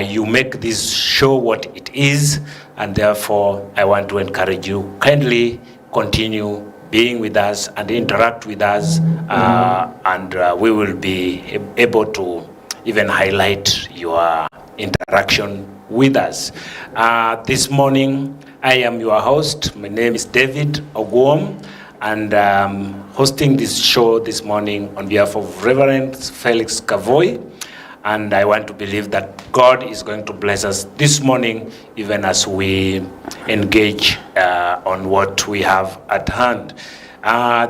you make this show what it is, and therefore I want to encourage you, kindly continue being with us and interact with us, and we will be able to even highlight your interaction with us. This morning, I am your host. My name is David Ogwom, and hosting this show this morning on behalf of Reverend Felix Kavoy. And I want to believe that God is going to bless us this morning, even as we engage on what we have at hand.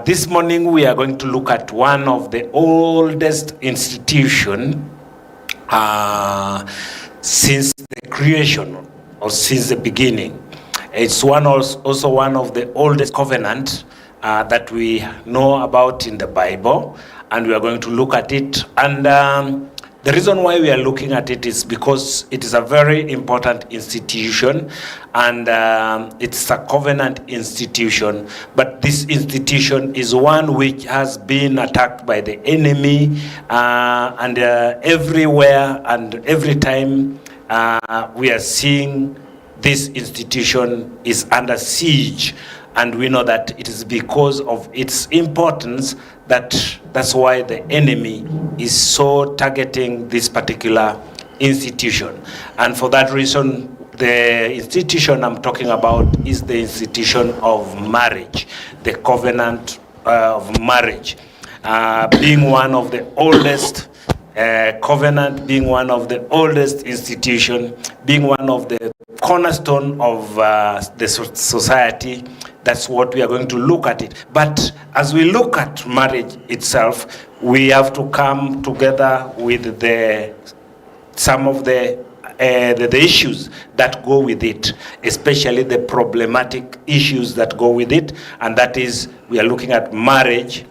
This morning, we are going to look at one of the oldest institutions since the creation, or since the beginning. It's also one of the oldest covenants that we know about in the Bible, and we are going to look at it. And the reason why we are looking at it is because it is a very important institution, and it's a covenant institution. But this institution is one which has been attacked by the enemy, and everywhere and every time we are seeing this institution is under siege. And we know that it is because of its importance that's why the enemy is so targeting this particular institution. And for that reason, the institution I'm talking about is the institution of marriage, the covenant of marriage, being one of the oldest covenant, being one of the oldest institution, being one of the cornerstone of the society. That's what we are going to look at it. But as we look at marriage itself, we have to come together with some of the issues that go with it, especially the problematic issues that go with it. And that is, we are looking at marriage,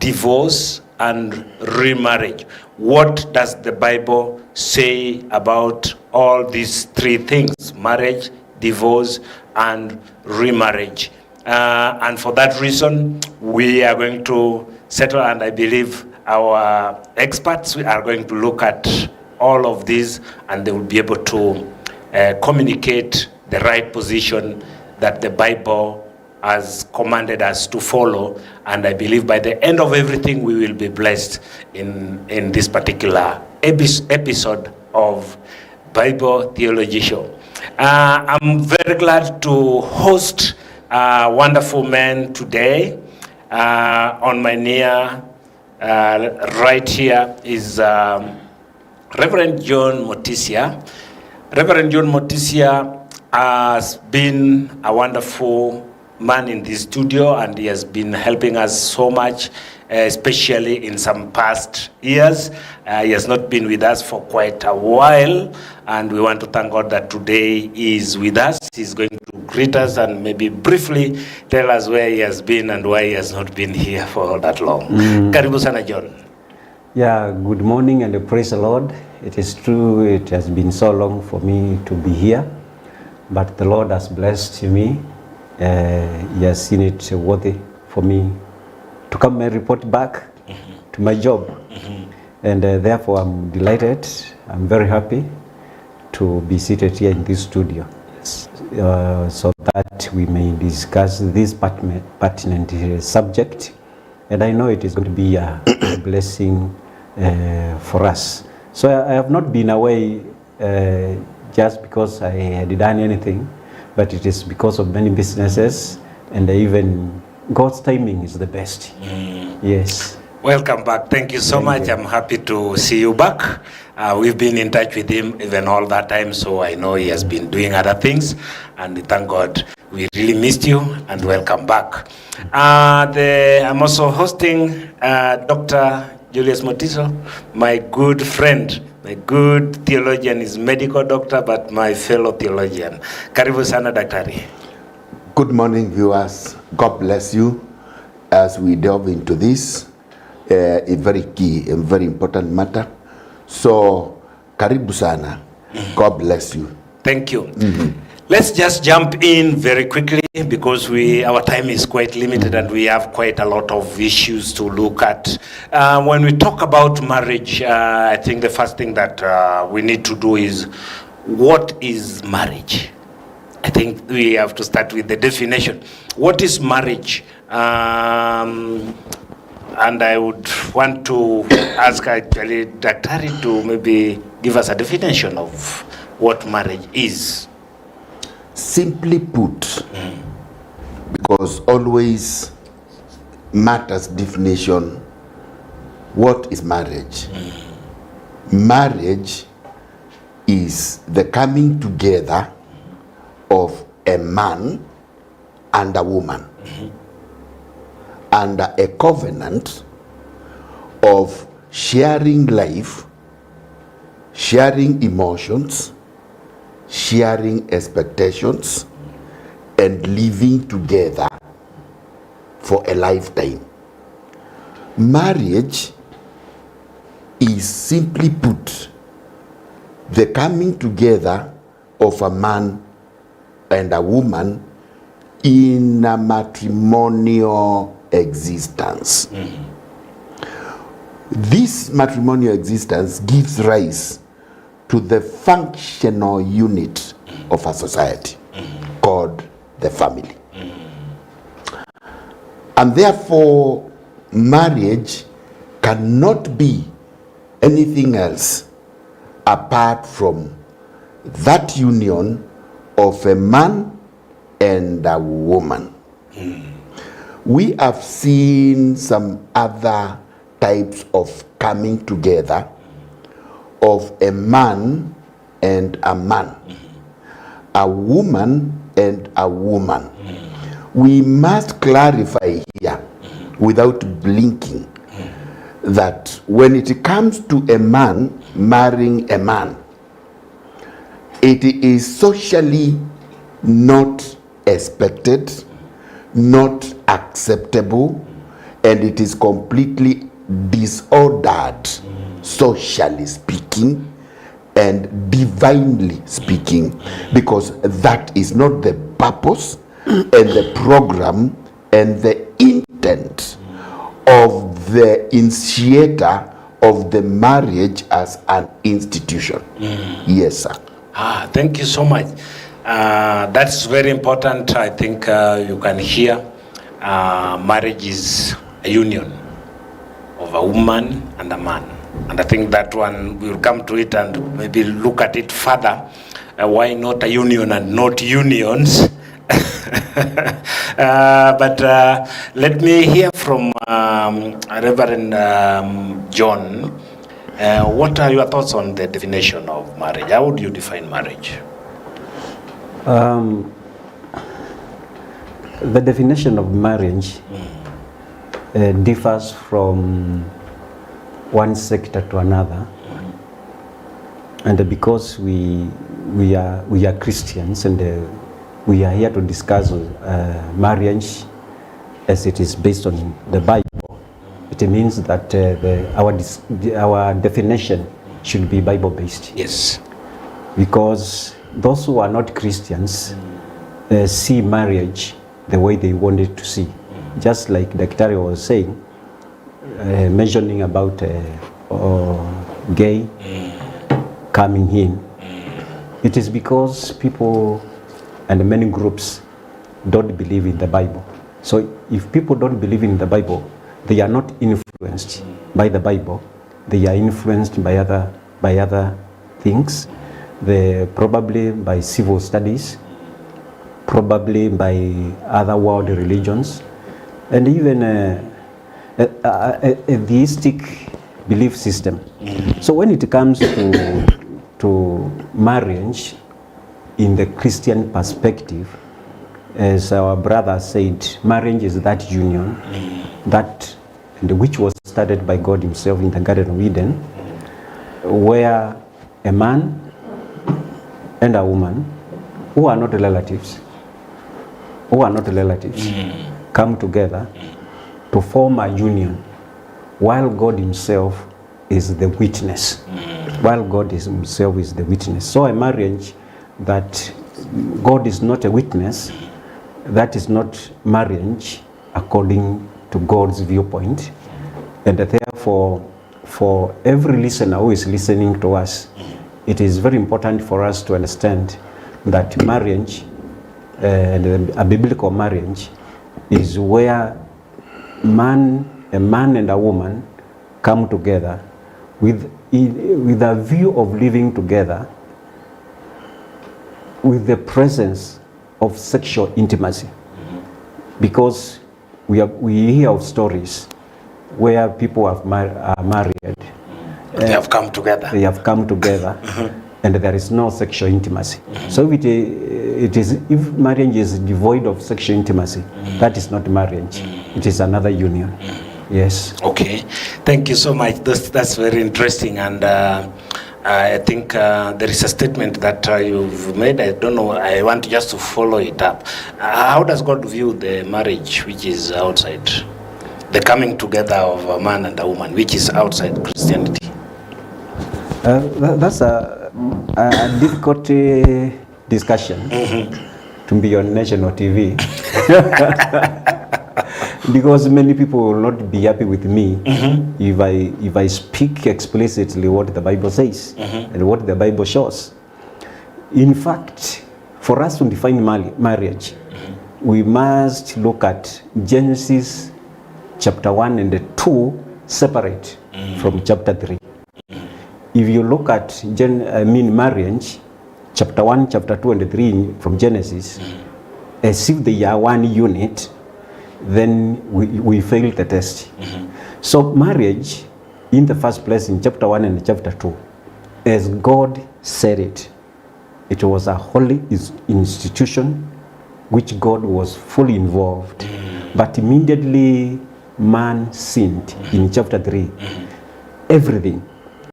divorce, and remarriage. What does the Bible say about all these three things: marriage, divorce, and remarriage? And for that reason, we are going to settle, and I believe our experts are going to look at all of these, and they will be able to communicate the right position that the Bible has commanded us to follow. And I believe by the end of everything, we will be blessed in this particular episode of Bible Theology Show. I'm very glad to host a wonderful man today. On my near right here is Reverend John Motisia. Reverend John Motisia has been a wonderful man in this studio, and he has been helping us so much, especially in some past years. He has not been with us for quite a while, and we want to thank God that today he is with us. He's going to greet us and maybe briefly tell us where he has been and why he has not been here for that long. Karibu sana, John. Yeah, good morning and praise the Lord. It is true, it has been so long for me to be here, but the Lord has blessed me. He has seen it worthy for me to come and report back to my job. And therefore I'm delighted, I'm very happy to be seated here in this studio, so that we may discuss this pertinent subject. And I know it is going to be a blessing for us. So I have not been away just because I had done anything, but it is because of many businesses, and even God's timing is the best. Yes. Welcome back. Thank you so much. I'm happy to see you back. We've been in touch with him even all that time, so I know he has been doing other things, and thank God. We really missed you, and welcome back. I'm also hosting Dr. Julius Motiso, my good friend, my good theologian. Is medical doctor, but my fellow theologian. Karibu sana, daktari. Good morning, viewers. God bless you as we delve into this a very key and very important matter. So, karibu sana. God bless you. Thank you. Let's just jump in very quickly because our time is quite limited and we have quite a lot of issues to look at. When we talk about marriage, I think the first thing that we need to do is, what is marriage? I think we have to start with the definition. What is marriage? And I would want to ask actually Daktari to maybe give us a definition of what marriage is. Simply put, because always matters definition, what is marriage? Marriage is the coming together of a man and a woman under a covenant of sharing life, sharing emotions, sharing expectations, and living together for a lifetime. Marriage is, simply put, the coming together of a man and a woman in a matrimonial existence. This matrimonial existence gives rise to the functional unit of a society called the family. And therefore, marriage cannot be anything else apart from that union of a man and a woman. We have seen some other types of coming together of a man and a man, a woman and a woman. We must clarify here without blinking that when it comes to a man marrying a man, it is socially not expected, not acceptable, and it is completely disordered, socially speaking and divinely speaking, because that is not the purpose and the program and the intent of the initiator of the marriage as an institution. Yes, sir. Thank you so much. That's very important. I think you can hear marriage is a union of a woman and a man. And I think that one, we'll come to it and maybe look at it further. Why not a union and not unions? But let me hear from Reverend John. What are your thoughts on the definition of marriage? How would you define marriage? The definition of marriage differs from one sector to another, and because we are Christians and we are here to discuss marriage as it is based on the Bible, it means that our definition should be Bible based. Yes. Because those who are not Christians see marriage the way they wanted to see. Just like Daktari was saying, mentioning about gay coming in. It is because people and many groups don't believe in the Bible. So if people don't believe in the Bible, they are not influenced by the Bible. They are influenced by other things. They probably by civil studies, probably by other world religions, and even a theistic belief system. So when it comes to marriage in the Christian perspective, as our brother said, marriage is that union which was started by God himself in the Garden of Eden, where a man and a woman who are not relatives come together to form a union, while God himself is the witness. While God himself is the witness. So a marriage that God is not a witness, that is not marriage according to God's viewpoint. And therefore, for every listener who is listening to us, it is very important for us to understand that marriage, a biblical marriage, is where a man and a woman come together with a view of living together with the presence of sexual intimacy. Because we hear of stories where people are married. They have come together. They have come together, and there is no sexual intimacy. So if marriage is devoid of sexual intimacy, that is not marriage. It is another union. Yes. Okay. Thank you so much. That's very interesting. And I think there is a statement that you've made. I don't know. I want just to follow it up. How does God view the marriage which is outside? The coming together of a man and a woman, which is outside Christianity? That's a difficult discussion to be on national TV. Because many people will not be happy with me if I speak explicitly what the Bible says and what the Bible shows. In fact, for us to define marriage, we must look at Genesis chapter 1 and 2 separate from chapter 3. If you look at marriage, chapter 1, chapter 2 and 3 from Genesis, as if they are one unit, then we fail the test. So marriage, in the first place, in chapter 1 and chapter 2, as God said it was a holy institution which God was fully involved. But immediately man sinned in chapter 3. Everything,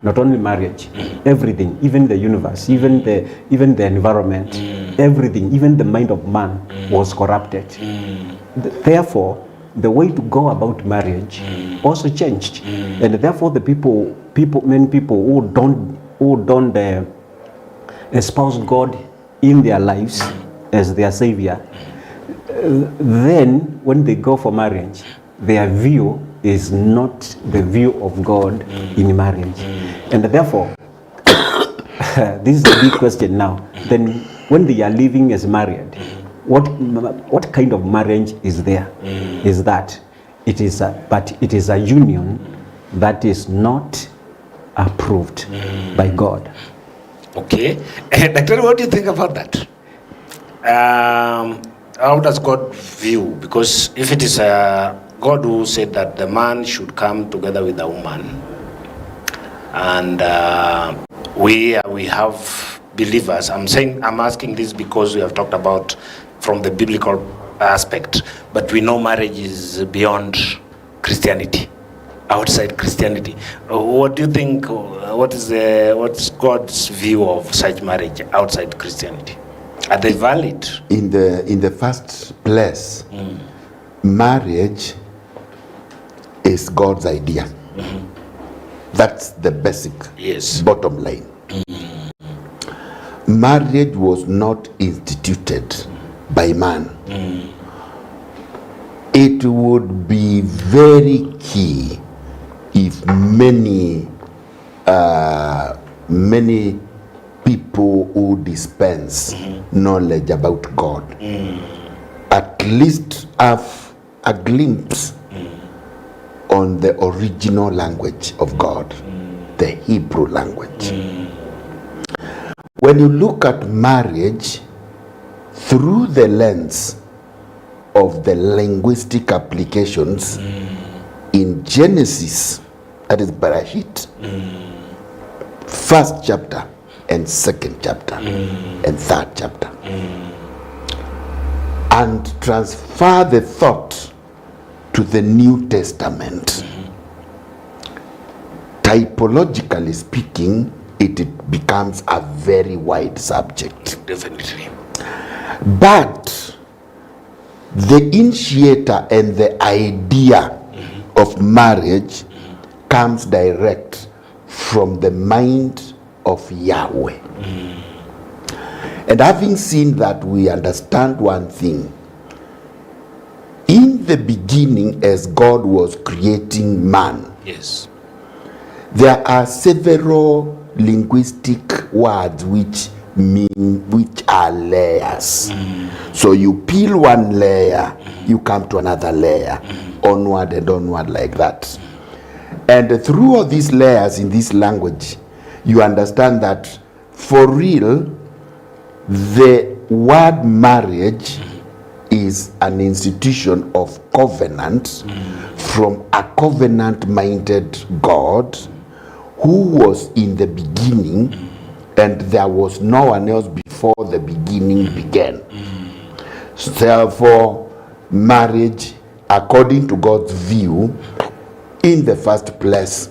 not only marriage, everything, even the universe, even the environment, everything, even the mind of man was corrupted. Therefore, the way to go about marriage also changed, and therefore the many people who don't espouse God in their lives as their savior, then when they go for marriage, their view is not the view of God in marriage, and therefore this is a big question now. Then when they are living as married, what kind of marriage is there? Is that it is a union that is not approved by God. Okay. Doctor, what do you think about that? How does God view? Because if it is God who said that the man should come together with the woman, and we have believers. I'm asking this because we have talked about from the biblical aspect, but we know marriage is beyond Christianity, outside Christianity. What do you think? What's God's view of such marriage outside Christianity? Are they valid? In the first place, marriage is God's idea. That's the basic bottom line. Marriage was not instituted by man. It would be very key if many people who dispense knowledge about God at least have a glimpse on the original language of God, the Hebrew language. When you look at marriage through the lens of the linguistic applications in Genesis, that is Bereshit, first chapter and second chapter and third chapter, and transfer the thought to the New Testament, typologically speaking, it becomes a very wide subject. Definitely. But the initiator and the idea of marriage comes direct from the mind of Yahweh. And having seen that, we understand one thing. In the beginning, as God was creating man, Yes. there are several linguistic words which are layers. So you peel one layer, you come to another layer, onward and onward like that. And through all these layers in this language, you understand that for real, the word marriage is an institution of covenant from a covenant-minded God who was in the beginning, and there was no one else before the beginning began. Therefore, marriage, according to God's view, in the first place,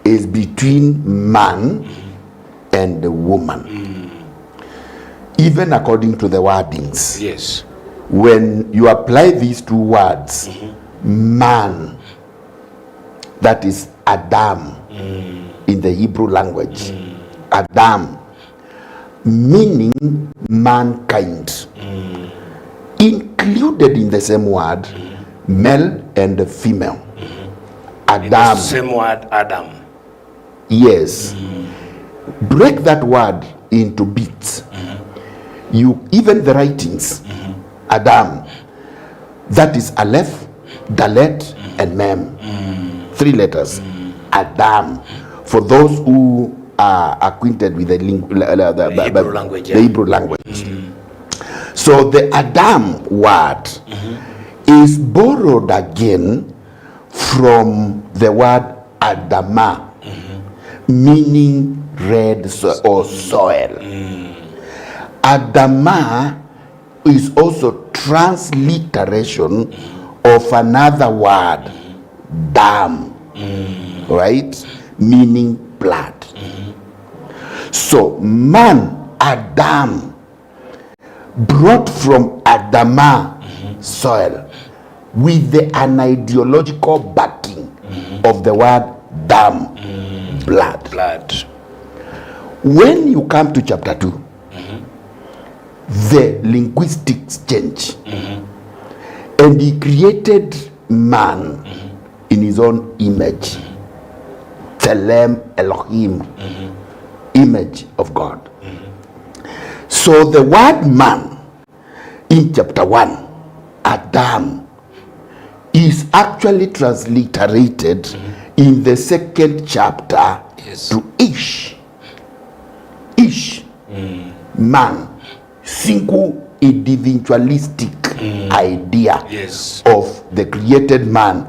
is between man and the woman. Even according to the wordings. Yes. When you apply these two words, man, that is Adam in the Hebrew language, Adam, meaning mankind, included in the same word, male and female. Adam. Same word, Adam. Yes. Break that word into bits. You even the writings, Adam, that is Aleph, Dalet, and Mem. 3 letters. Adam. For those who are acquainted with the Hebrew language. The Hebrew language. So the Adam word is borrowed again from the word Adama, meaning red or soil. Adama is also transliteration of another word, dam, right? Meaning blood. So man, Adam, brought from Adama, soil, with an ideological backing of the word dam, blood. When you come to chapter 2, the linguistics change, and he created man in his own image, Telem Elohim, image of God. So the word man in chapter 1, Adam, is actually transliterated in the second chapter to Ish. Ish, man, single individualistic idea of the created man,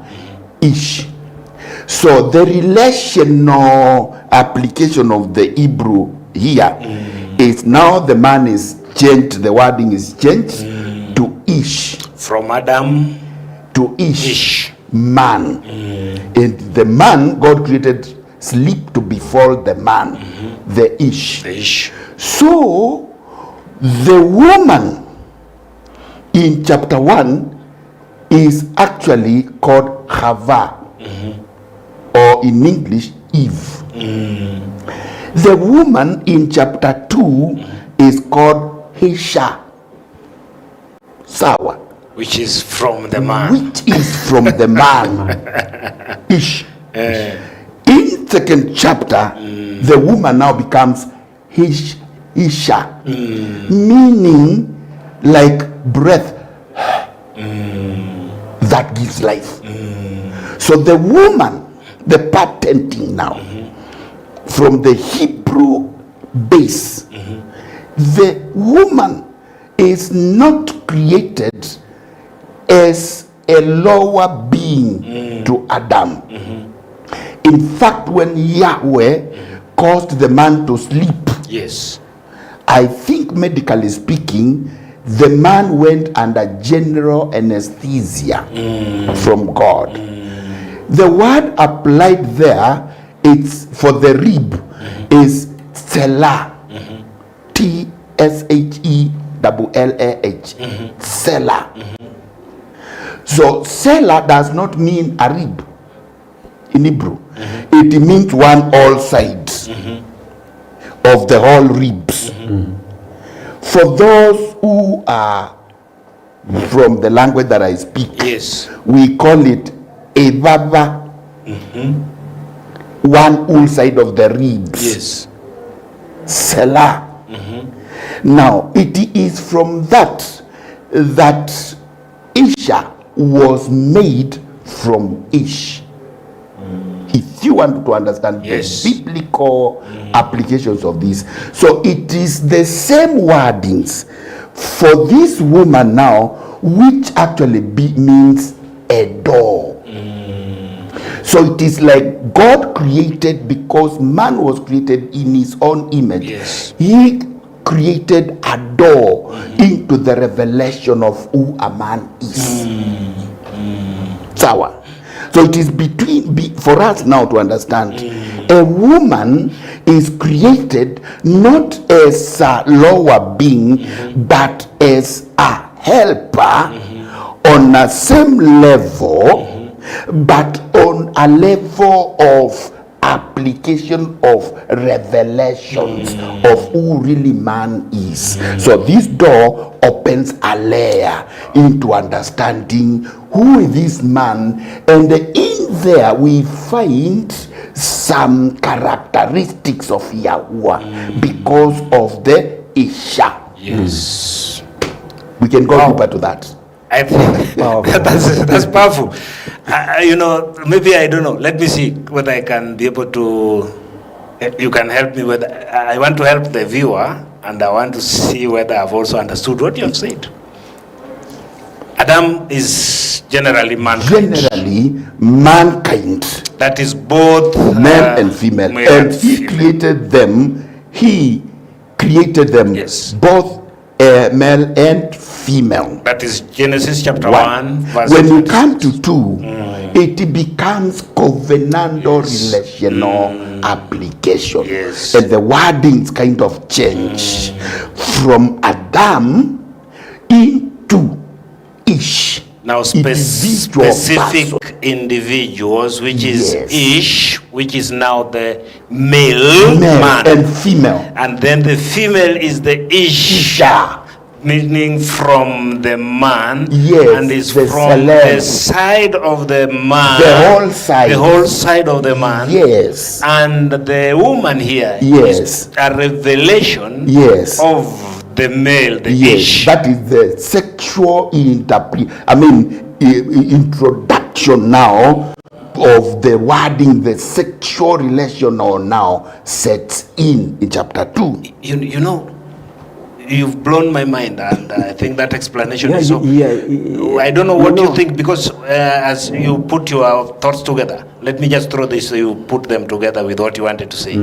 Ish. So the relational application of the Hebrew here is now the man is changed, the wording is changed to Ish. From Adam to Ish. Man. And the man, God created sleep to befall the man, the Ish. So the woman in chapter 1 is actually called Hava, or in English, Eve. The woman in chapter 2 is called Hesha, Sawa, which is from the man. Which is from the man. Ish. In second chapter, the woman now becomes Isha, meaning like breath that gives life. So the woman, the patenting now, from the Hebrew base, the woman is not created as a lower being to Adam. In fact, when Yahweh caused the man to sleep, I think medically speaking, the man went under general anesthesia from God. The word applied there, it's for the rib, is Selah. T-S-H-E-L-L-A-H. Selah. So Selah does not mean a rib in Hebrew. It means one all sides. of the whole ribs. For those who are from the language that I speak, Yes. we call it ebaba. One whole side of the ribs. Yes. Selah. Now it is from that Isha was made from Ish. If you want to understand Yes. the biblical applications of this, so it is the same wordings for this woman now, which actually means a door. So it is like God created, because man was created in his own image. Yes. He created a door into the revelation of who a man is. Sawa. So it is for us now to understand, a woman is created not as a lower being, but as a helper on a same level, but on a level of application of revelations of who really man is. So this door opens a layer into understanding who is this man, and in there we find some characteristics of Yahweh because of the Isha. Yes. We can go deeper to that. I think that's powerful. Maybe I don't know. Let me see whether I can be able to. You can help me with. I want to help the viewer, and I want to see whether I've also understood what you have said. Adam is generally mankind. Generally, mankind. That is both Male and female. male And and he female. created them. He created them, Yes. both male and female. That is Genesis chapter One. 1, verse When you 26. come to 2, it becomes covenantal relational application. Yes. And the wordings kind of change from Adam into Ish. Now, Individual specific person. individuals, which is Yes. Ish, which is now the male Male man. and female. And then the female is the Isha, Isha. meaning from the man, Yes, and is the from Salem. the side of the man. The whole side. The whole side of the man. Yes. And the woman here Yes. is a revelation Yes. of the male, the Yes, Ish. that is the sexual introduction now of the wording, the sexual relational now sets in chapter 2. You know, you've blown my mind, and I think that explanation is so. I don't know what you think, because as you put your thoughts together, let me just throw this so you put them together with what you wanted to say.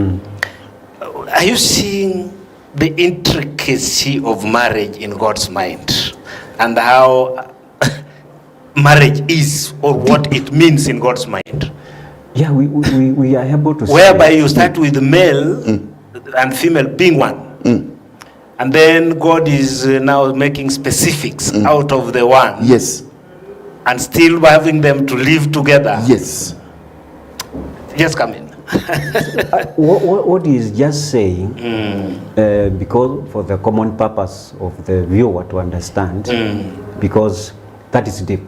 Are you seeing the intricacy of marriage in God's mind, and how marriage is, or what it means in God's mind? Yeah, we are able to Whereby say, you start with male and female being one. And then God is now making specifics out of the one. Yes. And still having them to live together. Yes. Just come in. what he is just saying, because for the common purpose of the viewer to understand, because that is deep.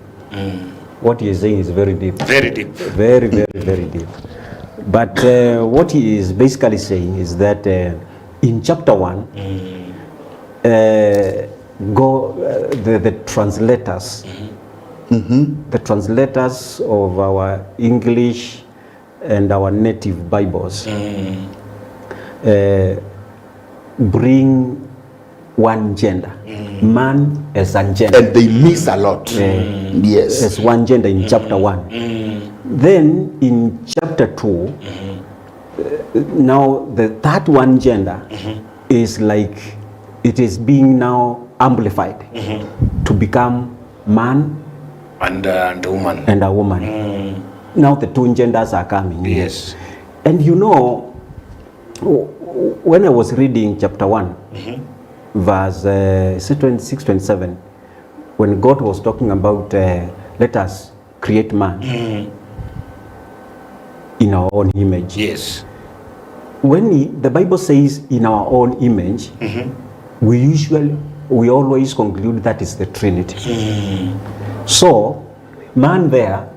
What he is saying is very deep. Very deep. Very, very, very deep. But what he is basically saying is that in chapter 1, the translators, the translators of our English and our native Bibles bring one gender, man as a gender. And they miss a lot. Yes. As one gender in chapter 1. Then in chapter 2, now the third one gender is like, it is being now amplified to become man And a woman. and a woman. Now the two genders are coming. Yes. And you know, when I was reading chapter 1, verse 26, 27, when God was talking about let us create man in our own image. Yes. when the Bible says in our own image, we always conclude that is the Trinity. So man there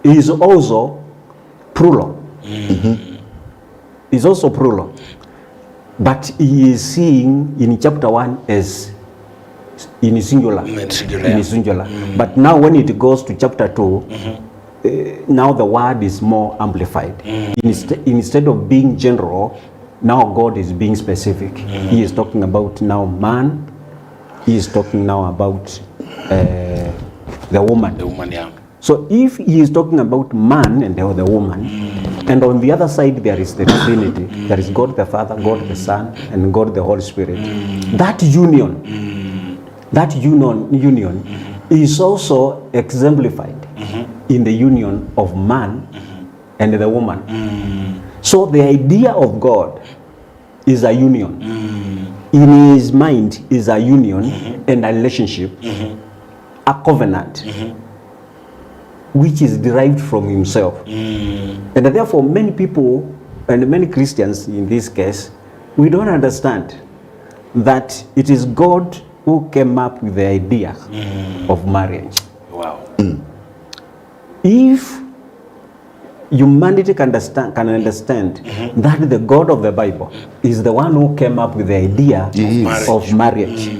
is also plural. Is also plural. But he is seeing in chapter 1 as in singular. In singular. But now when it goes to chapter 2, now the word is more amplified. Instead of being general, now God is being specific. He is talking about now man. He is talking now about the woman. The woman, yeah. So if he is talking about man and the woman, and on the other side there is the Trinity, there is God the Father, God the Son, and God the Holy Spirit. That union is also exemplified in the union of man and the woman. So the idea of God is a union. In his mind is a union and a relationship, a covenant, which is derived from himself. And therefore many people and many Christians in this case, we don't understand that it is God who came up with the idea of marriage. Wow. If humanity can understand that the God of the Bible is the one who came up with the idea of marriage,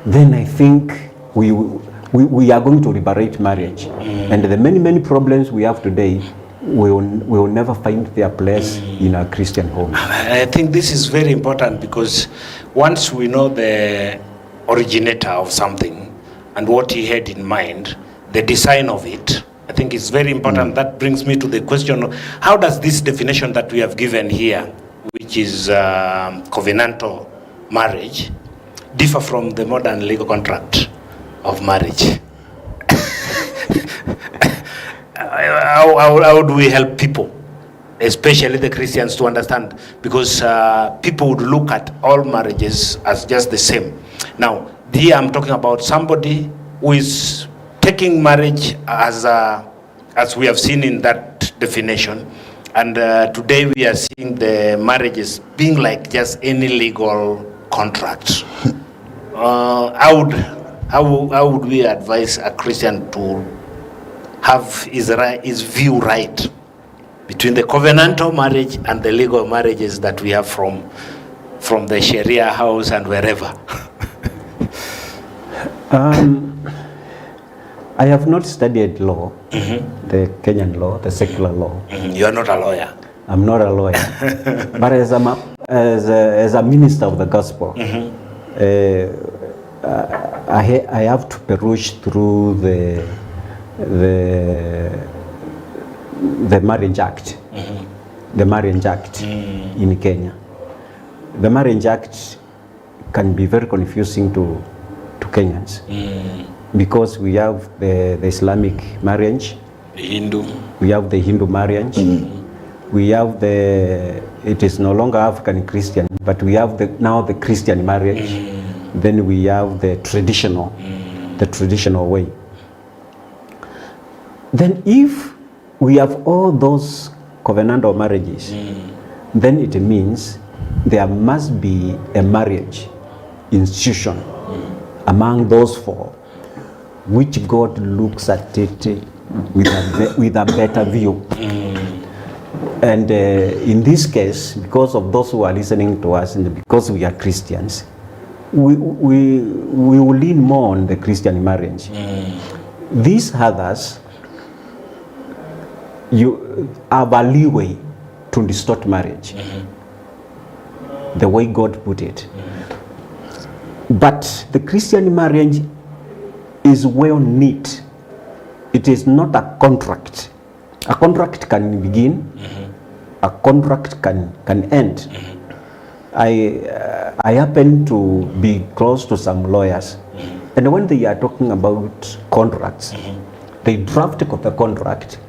then I think we are going to liberate marriage. And the many problems we have today will never find their place in a Christian home. I think this is very important, because once we know the originator of something and what he had in mind, the design of it, I think it's very important. That brings me to the question, how does this definition that we have given here, which is covenantal marriage, differ from the modern legal contract of marriage? How do we help people, especially the Christians, to understand? Because people would look at all marriages as just the same. Now, here I'm talking about somebody who is taking marriage as we have seen in that definition, and today we are seeing the marriages being like just any legal contract. How would we advise a Christian to have his view right between the covenantal marriage and the legal marriages that we have from the Sharia house and wherever? I have not studied law, the Kenyan law, the secular law. You are not a lawyer. I'm not a lawyer, but as a minister of the gospel, I have to peruse through the Marriage Act, the Marriage Act in Kenya. The Marriage Act can be very confusing to Kenyans, because we have the Islamic marriage, the Hindu. We have the Hindu marriage. We have it is no longer African Christian, but we have now the Christian marriage. Then we have the traditional way. Then if we have all those covenantal marriages, then it means there must be a marriage institution among those four, which God looks at it with a better view. And in this case, because of those who are listening to us, and because we are Christians, we will lean more on the Christian marriage. These others, you have a leeway to distort marriage, the way God put it. But the Christian marriage is well knit. It is not a contract. A contract can begin, a contract can end. I happen to be close to some lawyers, and when they are talking about contracts, they draft the contract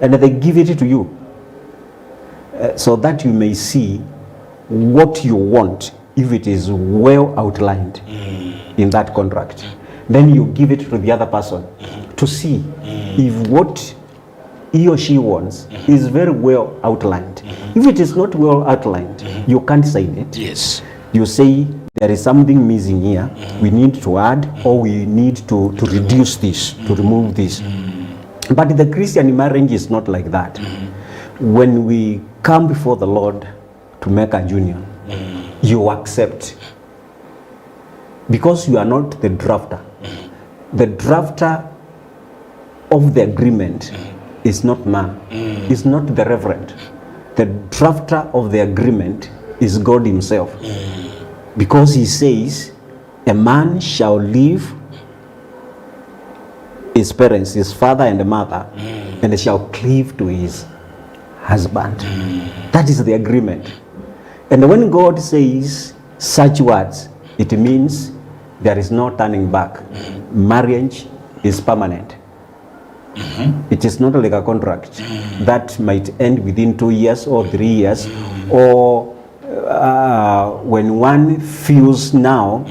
and they give it to you, so that you may see what you want if it is well outlined in that contract. Then you give it to the other person to see if what he or she wants is very well outlined. If it is not well outlined, you can't sign it. Yes. You say there is something missing here, we need to add, or we need to reduce this, to remove this. But the Christian marriage is not like that. When we come before the Lord to make a union, you accept, because you are not the drafter. The drafter of the agreement is not man, is not the reverend. The drafter of the agreement is God himself. Because he says, a man shall leave his parents, his father and mother, and shall cleave to his husband. That is the agreement. And when God says such words, it means there is no turning back. Marriage is permanent. It is not like a contract that might end within 2 years or 3 years, or when one feels now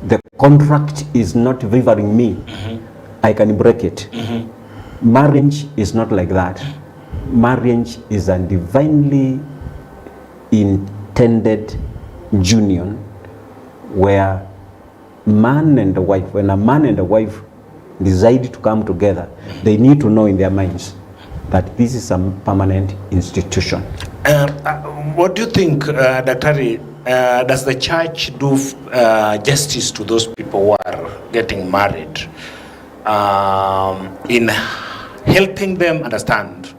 the contract is not favoring me, I can break it. Marriage is not like that. Marriage is a divinely intended union where man and a wife, when a man and a wife decide to come together, they need to know in their minds that this is a permanent institution. What do you think, Dr. Does the church do justice to those people who are getting married in helping them understand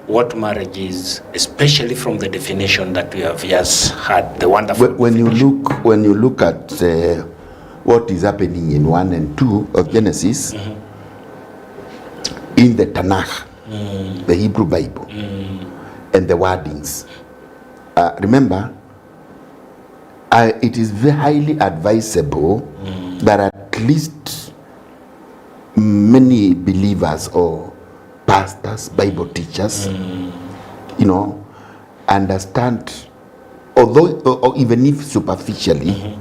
what marriage is, especially from the definition that we have just had, the wonderful when you look at what is happening in 1 and 2 of Genesis, in the Tanakh, the Hebrew Bible, and the wordings, remember, it is very highly advisable that at least many believers or pastors, Bible teachers, understand, although or even if superficially,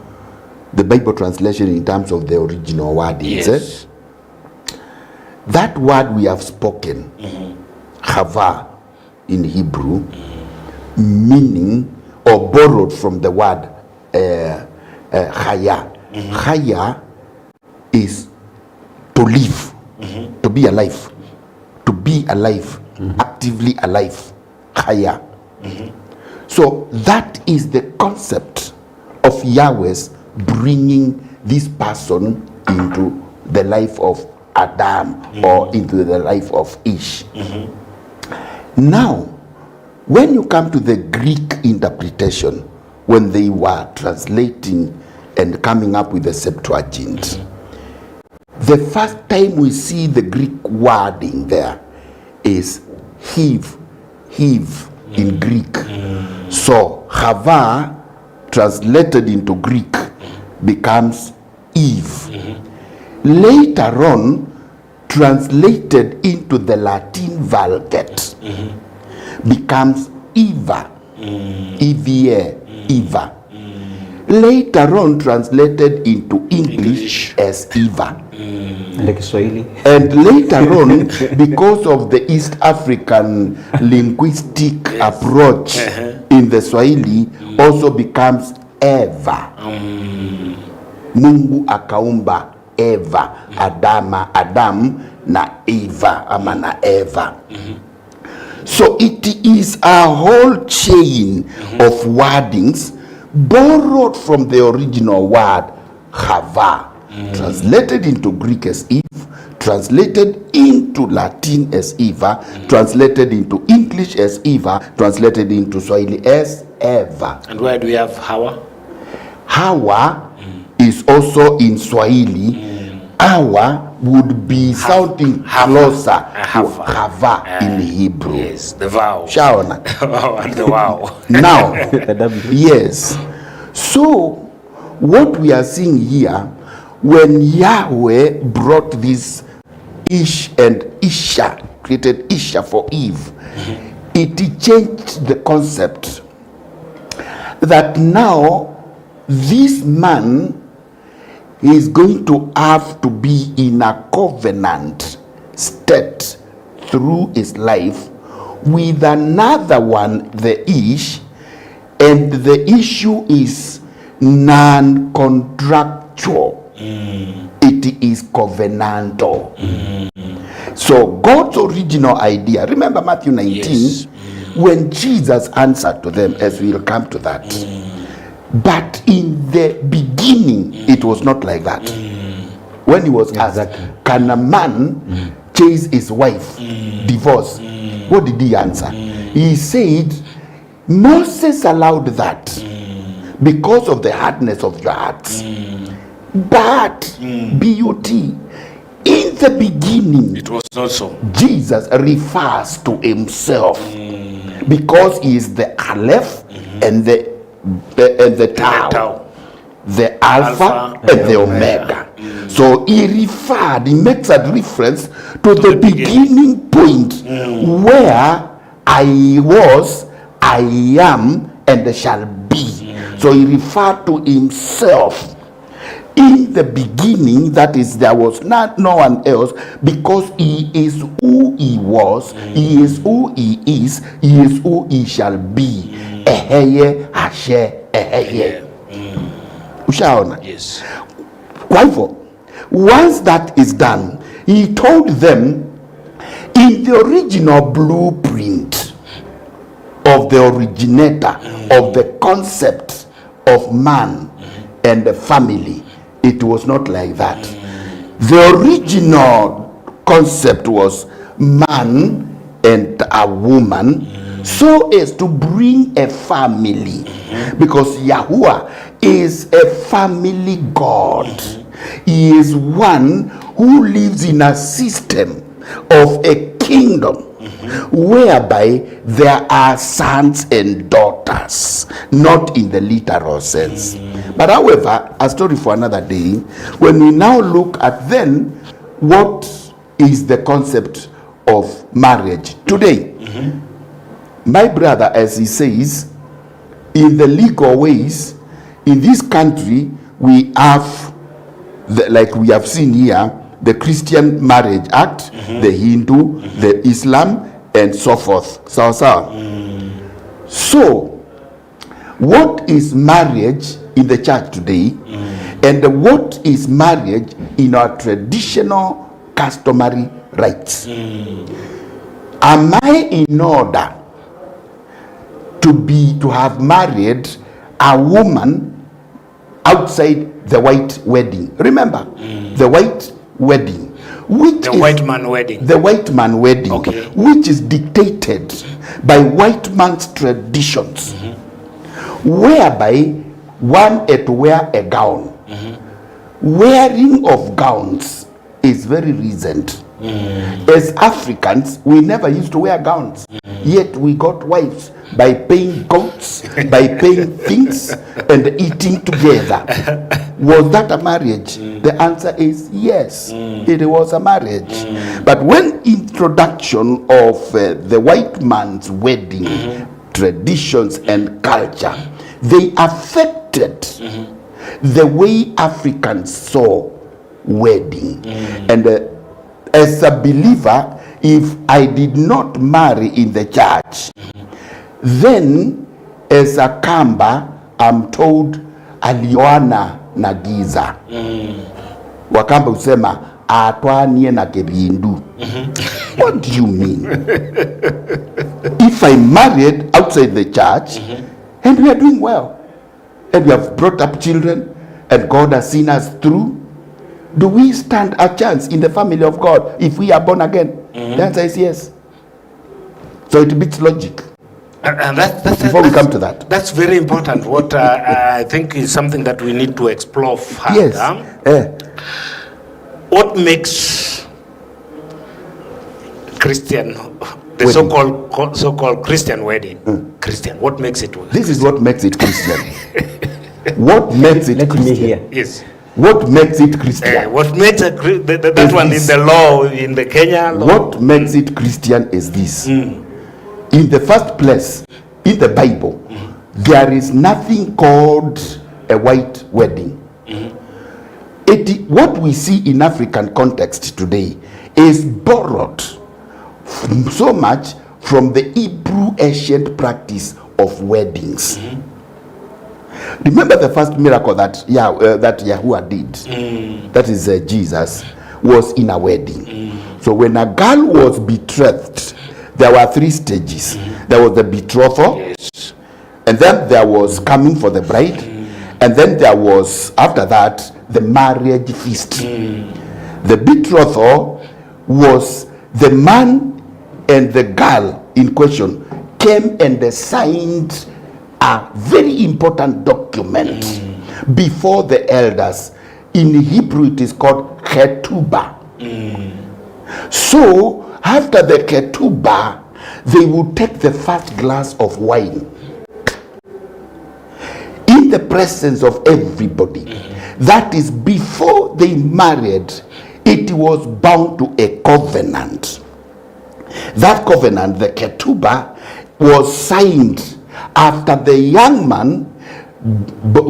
the Bible translation in terms of the original wordings. Yes. That word we have spoken, chava in Hebrew, meaning or borrowed from the word chaya. Chaya is to live, to be alive, actively alive. Chaya. So that is the concept of Yahweh's bringing this person into the life of Adam or into the life of Ish. Now, when you come to the Greek interpretation, when they were translating and coming up with the Septuagint, the first time we see the Greek wording there is heave in Greek. So Chava translated into Greek becomes Eve. Later on, translated into the Latin Vulgate, becomes Eva. Eva, Eva. Later on, translated into English as Eva. And later on, because of the East African linguistic approach in the Swahili, also becomes Eva. Mungu akaumba Eva, Adam na Eva, ama na Eva. So it is a whole chain of wordings borrowed from the original word chava, translated into Greek as Eve, translated into Latin as Eva, translated into English as Eva, translated into Swahili as Eva. And where do we have Hawa? Hawa is also in Swahili. Hawa would be sounding closer to Hava in Hebrew. Yes, the vowel. Shaona. And the vowel. Now, yes. So, what we are seeing here, when Yahweh brought this Ish and Isha, created Isha for Eve, it changed the concept that now this man is going to have to be in a covenant state through his life with another one, the ish, and the issue is non-contractual. It is covenantal. So God's original idea, remember Matthew 19, Yes. when Jesus answered to them, as we'll come to that. But in the beginning, it was not like that. When he was asked, can a man chase his wife, divorce? What did he answer? He said, Moses allowed that because of the hardness of your hearts. But, B-U-T, in the beginning, It was not so. Jesus refers to himself because he is the Aleph and the Tau, the Alpha and the Omega. So he makes a reference to the beginning point where I was, I am, and shall be. So he referred to himself. In the beginning, that is, there was no one else, because he is who he was, he is who he is who he shall be. Eheye, Ashe, Eheye. Ushaona? Yes. Kwa hivyo, once that is done, he told them in the original blueprint of the originator of the concept of man and the family, it was not like that. The original concept was man and a woman, so as to bring a family, because Yahuwah is a family God. He is one who lives in a system of a kingdom whereby there are sons and daughters, not in the literal sense. But however, a story for another day. When we now look at then what is the concept of marriage today, my brother, as he says, in the legal ways in this country, we have like we have seen here, the Christian Marriage Act, the Hindu, the Islam, and so forth. So what is marriage in the church today, and what is marriage in our traditional customary rights? Am I in order to have married a woman outside the white wedding? Remember, the white wedding, which The white man wedding. the white man wedding, Okay. which is dictated by white man's traditions, whereby one had to wear a gown. Wearing of gowns is very recent. As Africans, we never used to wear gowns, yet we got wives by paying goats, by paying things, and eating together. Was that a marriage? The answer is yes, it was a marriage. But when introduction of the white man's wedding traditions and culture, they affected the way Africans saw wedding. And as a believer, if I did not marry in the church, then as a Kamba, I'm told alioana na giza. Wakamba usema atwanie na kebindu. What do you mean? If I married outside the church, and we are doing well, and we have brought up children, and God has seen us through, do we stand a chance in the family of God if we are born again? The answer is yes. So it beats logic. And Before we come to that, that's very important. What I think is something that we need to explore further. yes, What makes Christian, the Wedding. so-called Christian wedding, Christian? What makes it work? this is what makes it Christian. What makes it Let me Christian? hear. Yes. What makes it Christian? What makes that Is one this. in the law, in the Kenya law? What makes it Christian is this. In the first place, in the Bible, there is nothing called a white wedding. What we see in African context today is borrowed so much from the Hebrew ancient practice of weddings. Remember the first miracle that Yahuwah did, that is Jesus, was in a wedding. So when a girl was betrothed, there were 3 stages. There was the betrothal, Yes. and then there was coming for the bride, and then there was, after that, the marriage feast. The betrothal was the man and the girl in question came and they signed a very important document before the elders. In Hebrew it is called ketubah. So after the ketubah, they would take the first glass of wine in the presence of everybody. That is, before they married, it was bound to a covenant. That covenant, the ketubah, was signed after the young man,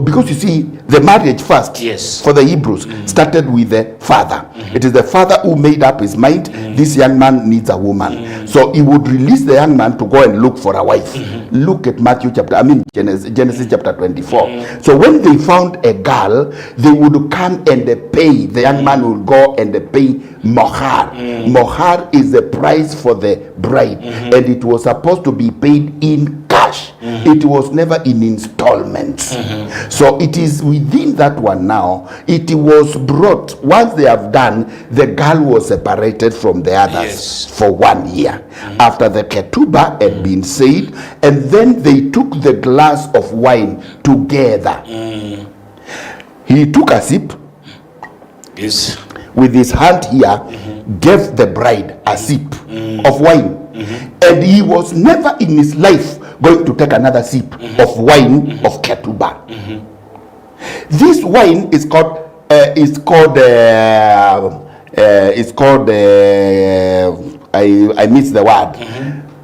because you see, the marriage first, Yes. for the Hebrews, started with the father. It is the father who made up his mind, this young man needs a woman. So he would release the young man to go and look for a wife. Look at Genesis chapter 24. So when they found a girl, they would come and they pay. The young man would go and they pay mohar. Mohar is the price for the bride, and it was supposed to be paid in cash. It was never in installments. So it is within that one now. It was brought, once they have done, the girl was separated from the others for 1 year. After the ketubah had been said, and then they took the glass of wine together. He took a sip. Yes. With his hand here, gave the bride a sip of wine. And he was never in his life going to take another sip of wine of ketubah. This wine is called I missed the word.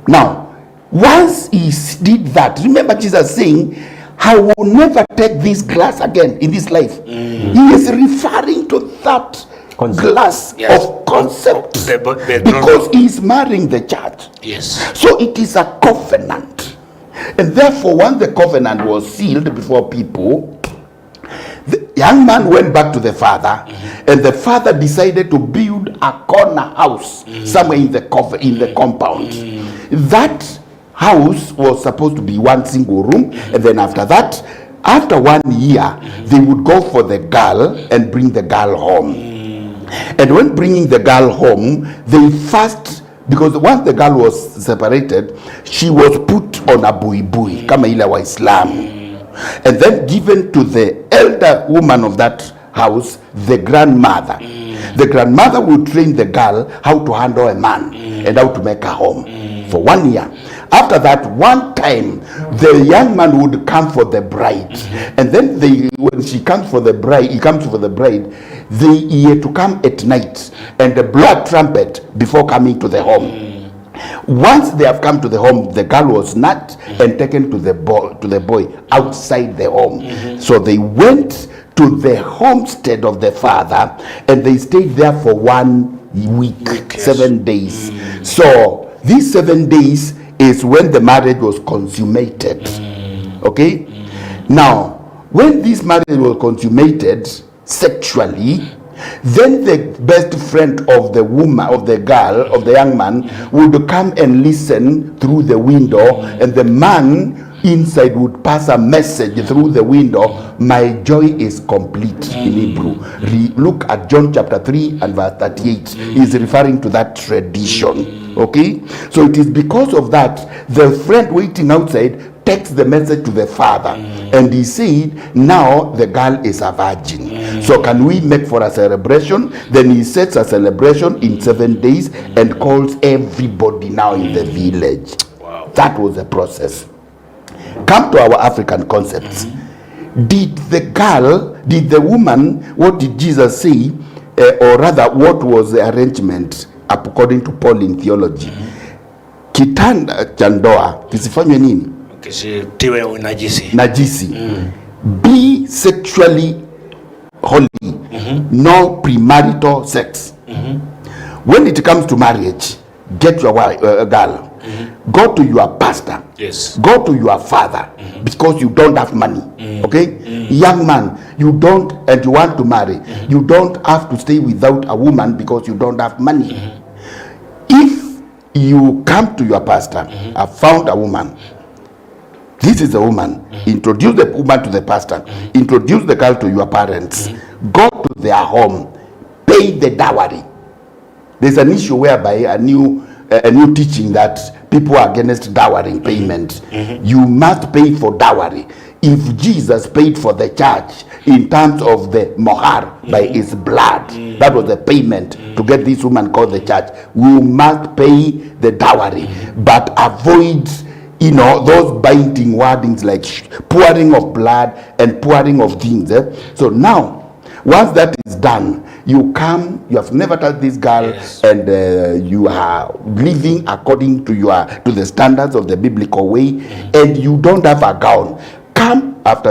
Now, once he did that, remember Jesus saying, I will never take this glass again in this life. He is referring to that glass of concept, because he is marrying the church. Yes. So it is a covenant. And therefore, once the covenant was sealed before people, the young man went back to the father, and the father decided to build a corner house somewhere in the compound. That house was supposed to be one single room, and then after that, after 1 year, they would go for the girl and bring the girl home. And when bringing the girl home, they first, because once the girl was separated, she was put on a buibui, kama ile wa Islam, and then given to the elder woman of that house, the grandmother. The grandmother would train the girl how to handle a man and how to make a home for 1 year. After that, one time, the young man would come for the bride, and then when he comes for the bride, he had to come at night and blow a trumpet before coming to the home. Once they have come to the home, the girl was snatched and taken to the boy outside the home. So they went to the homestead of the father, and they stayed there for 1 week, 7 days. So these 7 days is when the marriage was consummated. Okay? Now, when this marriage was consummated sexually, then the best friend of the woman, of the girl, of the young man, would come and listen through the window, and the man inside would pass a message through the window, my joy is complete, in Hebrew. Look at John chapter 3 and verse 38. He's referring to that tradition. Okay, so it is because of that the friend waiting outside takes the message to the father, and he said, now the girl is a virgin, so can we make for a celebration? Then he sets a celebration in 7 days and calls everybody now in the village. That was the process. Come to our African concepts. Did the woman, what did Jesus say, or rather what was the arrangement according to Paul in theology? Kitanda cha ndoa kisifanywe nini? Kisitiwe unajisi. Najisi. Be sexually holy. No premarital sex. When it comes to marriage, get your wife, girl. Go to your pastor. Yes. Go to your father because you don't have money. Okay? Young man, you don't, and you want to marry, you don't have to stay without a woman because you don't have money. If you come to your pastor, I found a woman. This is a woman. Introduce the woman to the pastor. Introduce the girl to your parents. Go to their home. Pay the dowry. There's an issue whereby a new teaching that people are against dowry payment. You must pay for dowry. If Jesus paid for the church in terms of the mohar by his blood, that was the payment to get this woman called the church. We must pay the dowry, but avoid those binding wordings like pouring of blood and pouring of things. So now, once that is done, you come, you have never touched this girl, and you are living according to the standards of the biblical way, and you don't have a gown. Come after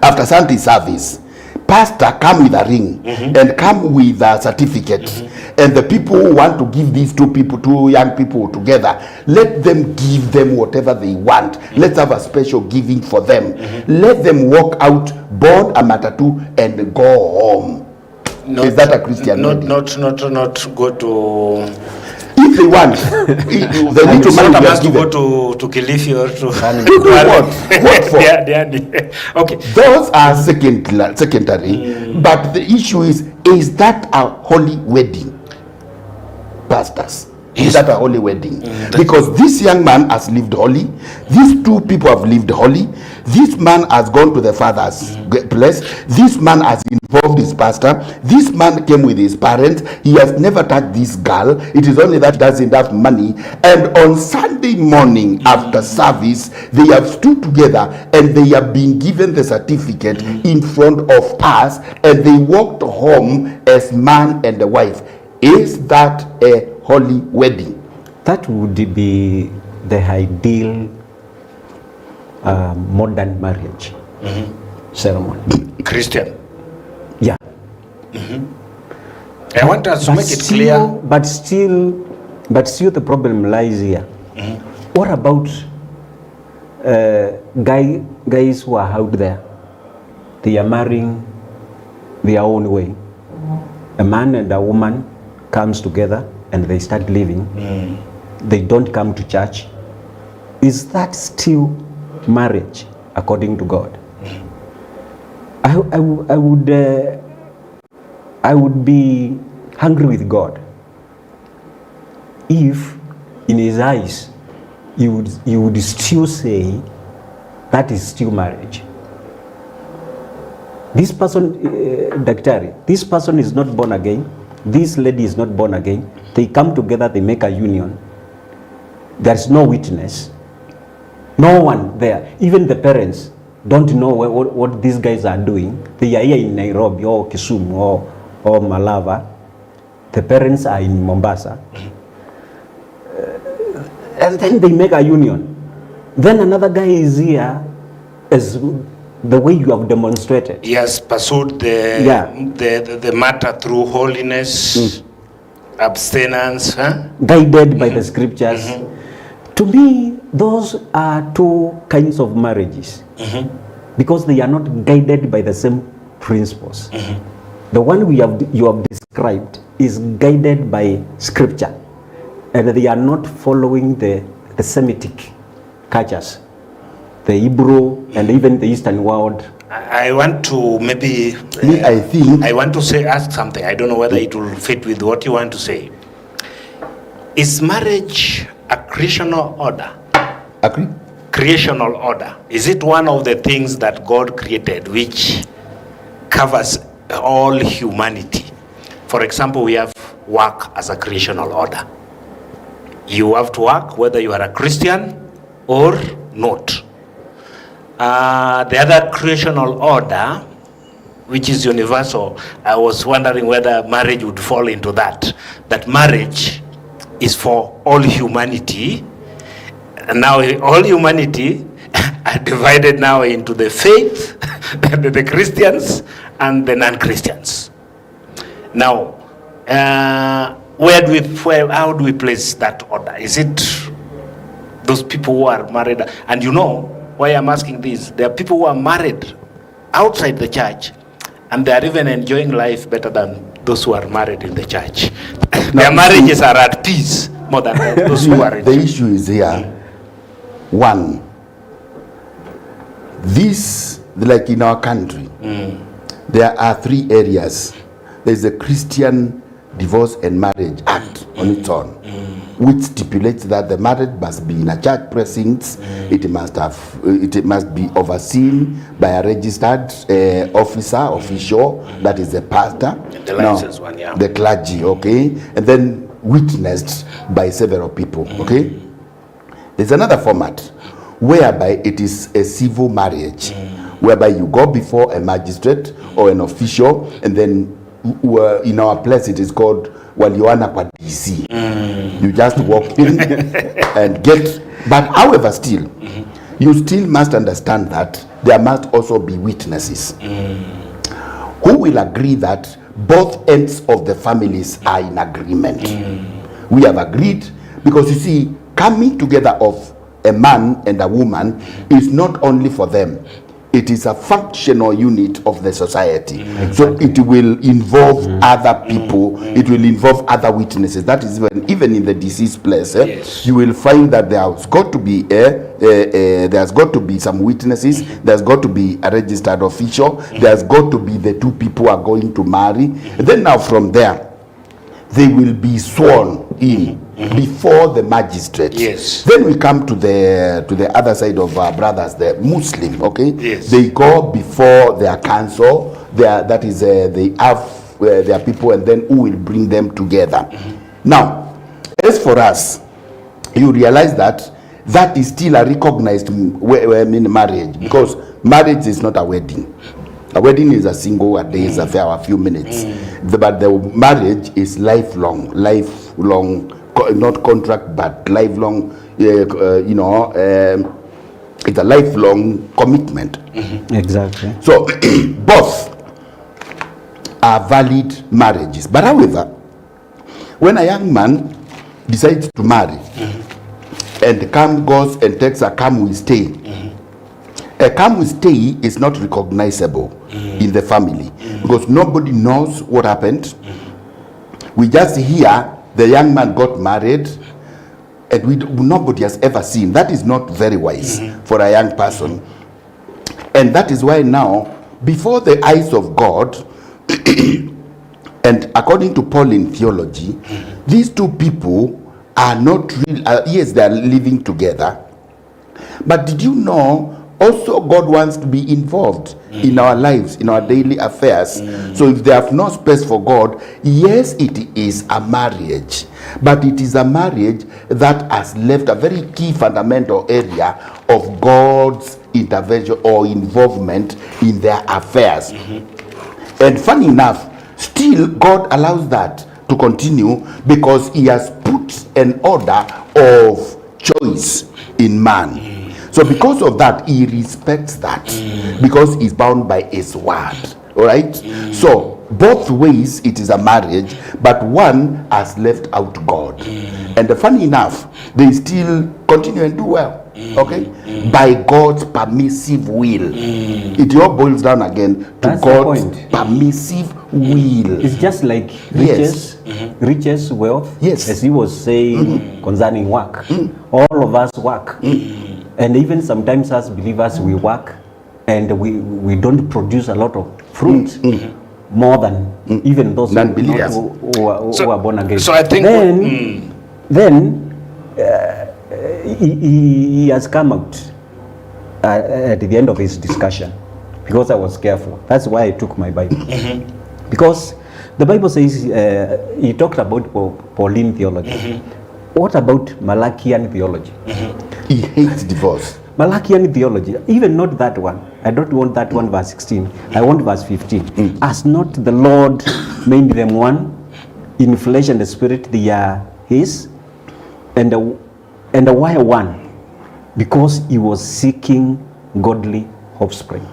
after Sunday service, pastor, come with a ring and come with a certificate, and the people who want to give these two young people together, let them give them whatever they want. Let's have a special giving for them. Let them walk out, board a matatu, and go home. Is that a Christian wedding? Not go to. If they want, they need to Not a marry. must to go to Kilifi or to. What for? Okay. Those are secondary, but the issue is that a holy wedding? Pastors, is that a holy wedding? Because this young man has lived holy, these two people have lived holy, this man has gone to the father's place, this man has involved his pastor, this man came with his parents, he has never touched this girl, it is only that he doesn't have money, and on Sunday morning after service, they have stood together and they have been given the certificate in front of us, and they walked home as man and the wife. Is that a holy wedding? That would be the ideal modern marriage ceremony. Christian. Yeah. I want us to make it clear. But still the problem lies here. What about guys who are out there? They are marrying their own way. A man and a woman comes together and they start living. They don't come to church. Is that still marriage according to God? I would be hungry with God if in his eyes you would still say that is still marriage. This person, Daktari, this person is not born again. This lady is not born again. They come together, they make a union. There's no witness. No one there. Even the parents don't know what these guys are doing. They are here in Nairobi or Kisumu or Malava. The parents are in Mombasa. And then they make a union. Then another guy is here as the way you have demonstrated. He has pursued the matter through holiness, abstinence, guided by the scriptures. To me, those are two kinds of marriages because they are not guided by the same principles. The one you have described is guided by scripture, and they are not following the Semitic cultures, the Hebrew and even the Eastern world. I want to maybe I want to ask something. I don't know whether it will fit with what you want to say. Is marriage a creational order? Creational order. Is it one of the things that God created which covers all humanity? For example, we have work as a creational order. You have to work whether you are a Christian or not. The other creational order, which is universal, I was wondering whether marriage would fall into that marriage is for all humanity. And now all humanity are divided now into the faith, the Christians and the non-Christians. Now, how do we place that order? Is it those people who are married? And you know why I'm asking this? There are people who are married outside the church, and they are even enjoying life better than those who are married in the church. Their marriages are at peace more than those who are in the issue is here. One, this, like in our country, there are 3 areas. There's the Christian Divorce and Marriage Act on its own, which stipulates that the marriage must be in a church precincts. It must be overseen by a registered official, that is the pastor, the licensed one, yeah, the clergy, okay, and then witnessed by several people, okay. There's another format whereby it is a civil marriage, whereby you go before a magistrate or an official, and then in our place it is called Waliwana kwa DC. You just walk in and get, but however still, you still must understand that there must also be witnesses who will agree that both ends of the families are in agreement. We have agreed, because you see, coming together of a man and a woman is not only for them, it is a functional unit of the society. Exactly. So it will involve other people, it will involve other witnesses. That is even in the deceased place, yes, you will find that there's got to be some witnesses, there's got to be a registered official, there's got to be the 2 people are going to marry. And then now from there, they will be sworn in before the magistrate. Yes. Then we come to the other side of our brothers, the Muslim. Okay. Yes. They go before their council. They have their people, and then who will bring them together. Now, as for us, you realize that is still a recognized marriage, because marriage is not a wedding. A wedding is a single, a day's affair, a few minutes. But the marriage is lifelong, not contract, but lifelong, it's a lifelong commitment. Exactly. So, both are valid marriages. But however, when a young man decides to marry, and goes and takes a come we stay, a come we stay is not recognizable in the family, because nobody knows what happened. We just hear the young man got married, and nobody has ever seen. That is not very wise for a young person. And that is why now, before the eyes of God, and according to Pauline theology, these 2 people are not real. Yes, they are living together. But did you know, also God wants to be involved in our lives, in our daily affairs. So if they have no space for God, yes, it is a marriage, but it is a marriage that has left a very key fundamental area of God's intervention or involvement in their affairs. And funny enough, still God allows that to continue, because he has put an order of choice in man. So because of that, he respects that, because he's bound by his word. All right. So both ways it is a marriage, but one has left out God. And funny enough, they still continue and do well. Okay, by God's permissive will. It all boils down again to That's God's permissive will. It's just like riches, riches, wealth. Yes. As he was saying concerning work, all of us work. And even sometimes as believers we work and we don't produce a lot of fruit more than even those non-believers who are born again. So I think then he has come out at the end of his discussion, because I was careful. That's why I took my Bible. Because the Bible says, he talked about Pauline theology. What about Malachian theology? He hates divorce. Malachian theology, even not that one. I don't want that one, verse 16. I want verse 15. Has not the Lord made them one? In flesh and the spirit they are his. And why one? Because he was seeking godly offspring.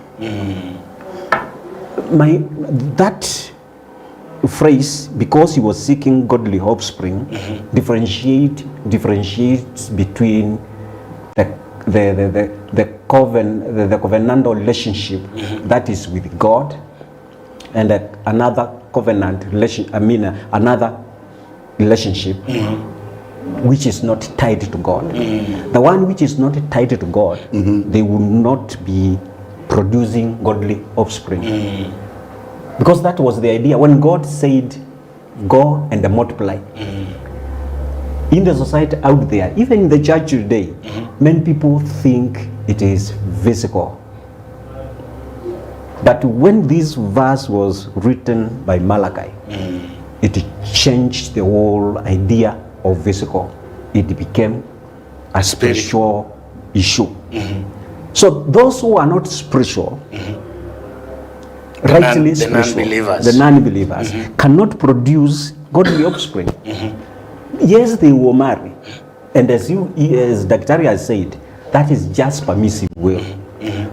phrase, because he was seeking godly offspring, differentiates between the covenantal relationship that is with God and another covenant another relationship which is not tied to God. The one which is not tied to God, they will not be producing godly offspring. Because that was the idea when God said, go and multiply. In the society out there, even in the church today, many people think it is physical. But when this verse was written by Malachi, it changed the whole idea of physical. It became a spiritual issue. So those who are not spiritual, rightly spiritual, the non-believers, cannot produce godly offspring. Yes, they will marry, and as Dr. has said, that is just permissive will.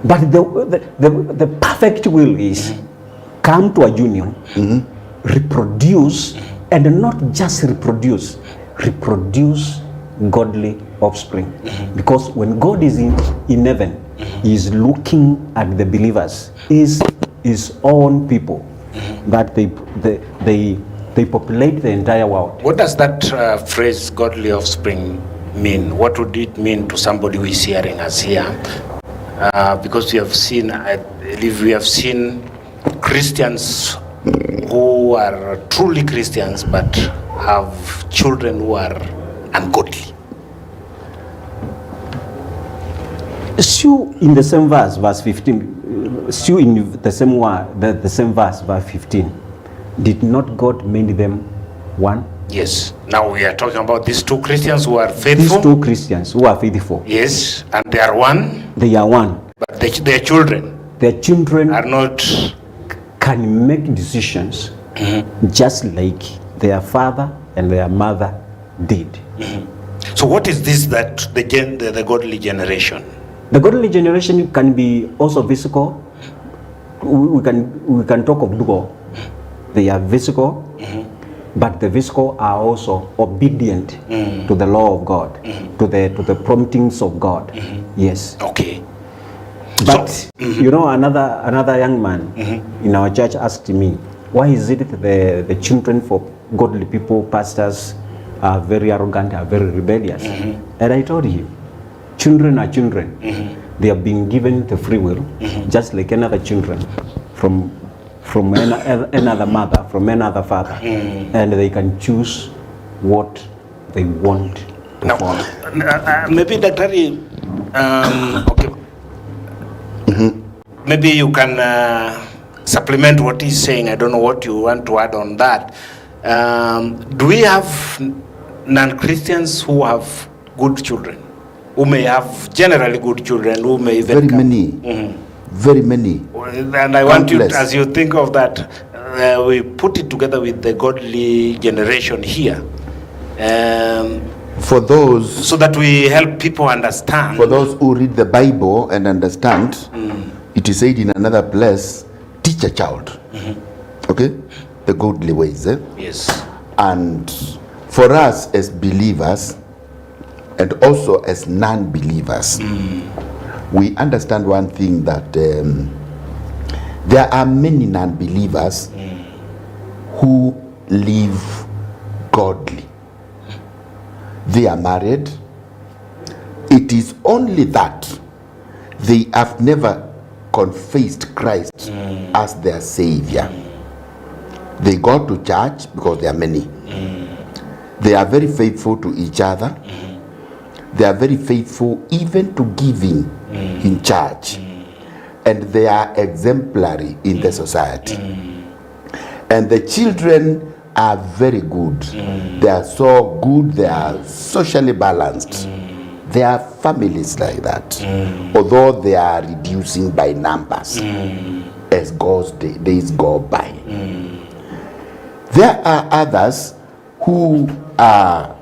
But the perfect will is come to a union, reproduce, and not just reproduce godly offspring. Because when God is in heaven, he is looking at the believers, his own people, that they populate the entire world. What does that phrase godly offspring mean? What would it mean to somebody who is hearing us here? Because we have seen, I believe we have seen Christians who are truly Christians but have children who are ungodly. Still in the same verse, verse 15, still in the same one, the same verse, verse 15, did not God make them one? Yes. Now we are talking about these two Christians who are faithful. These two Christians who are faithful. Yes, and they are one. They are one. But their children are not, can make decisions just like their father and their mother did. So what is this that the godly generation? The godly generation can be also physical. We can talk of dual. They are physical, but the physical are also obedient to the law of God, to the promptings of God. Yes. Okay. But you know, another young man in our church asked me, why is it the children for godly people, pastors, are very arrogant, are very rebellious? And I told him, children are children. They have been given the free will, just like another children from another mother, from another father, and they can choose what they want to follow. Maybe Dr. Okay. Maybe you can supplement what he's saying. I don't know what you want to add on that. Do we have non-Christians who have good children? Who may have generally good children, who may even very many. And I want you, as you think of that, we put it together with the godly generation here. For those, so that we help people understand. For those who read the Bible and understand, it is said in another place, teach a child. Okay? The godly ways. Yes. And for us as believers, and also as non-believers, we understand one thing, that there are many non-believers who live godly. They are married. It is only that they have never confessed Christ as their Savior. They go to church because there are many. They are very faithful to each other. They are very faithful even to giving in church. And they are exemplary in the society. And the children are very good. They are so good, they are socially balanced. There are families like that. Although they are reducing by numbers as days go by. There are others who are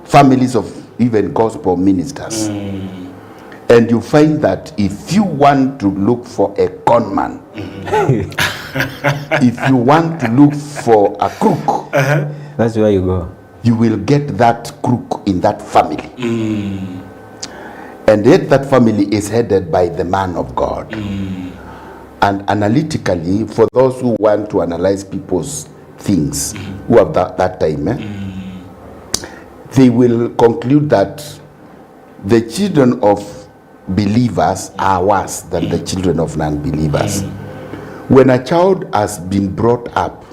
families of even gospel ministers. And you find that if you want to look for a conman, If you want to look for a crook, That's where you go. you will get that crook in that family. And yet that family is headed by the man of God. And analytically, for those who want to analyze people's things, who have that time, they will conclude that the children of believers are worse than the children of non-believers. When a child has been brought up,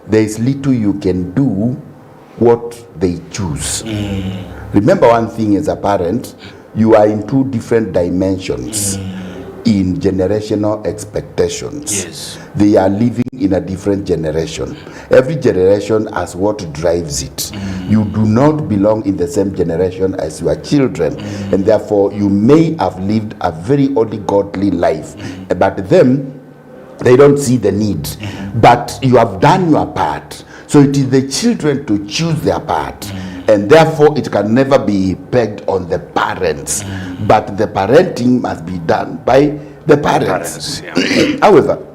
there is little you can do what they choose. Remember one thing, as a parent, you are in two different dimensions in generational expectations. Yes. They are living in a different generation. Every generation has what drives it. You do not belong in the same generation as your children, and therefore you may have lived a very only godly life, but them, they don't see the need. But you have done your part. So it is the children to choose their part, and therefore it can never be pegged on the parents, but the parenting must be done by the parents. However,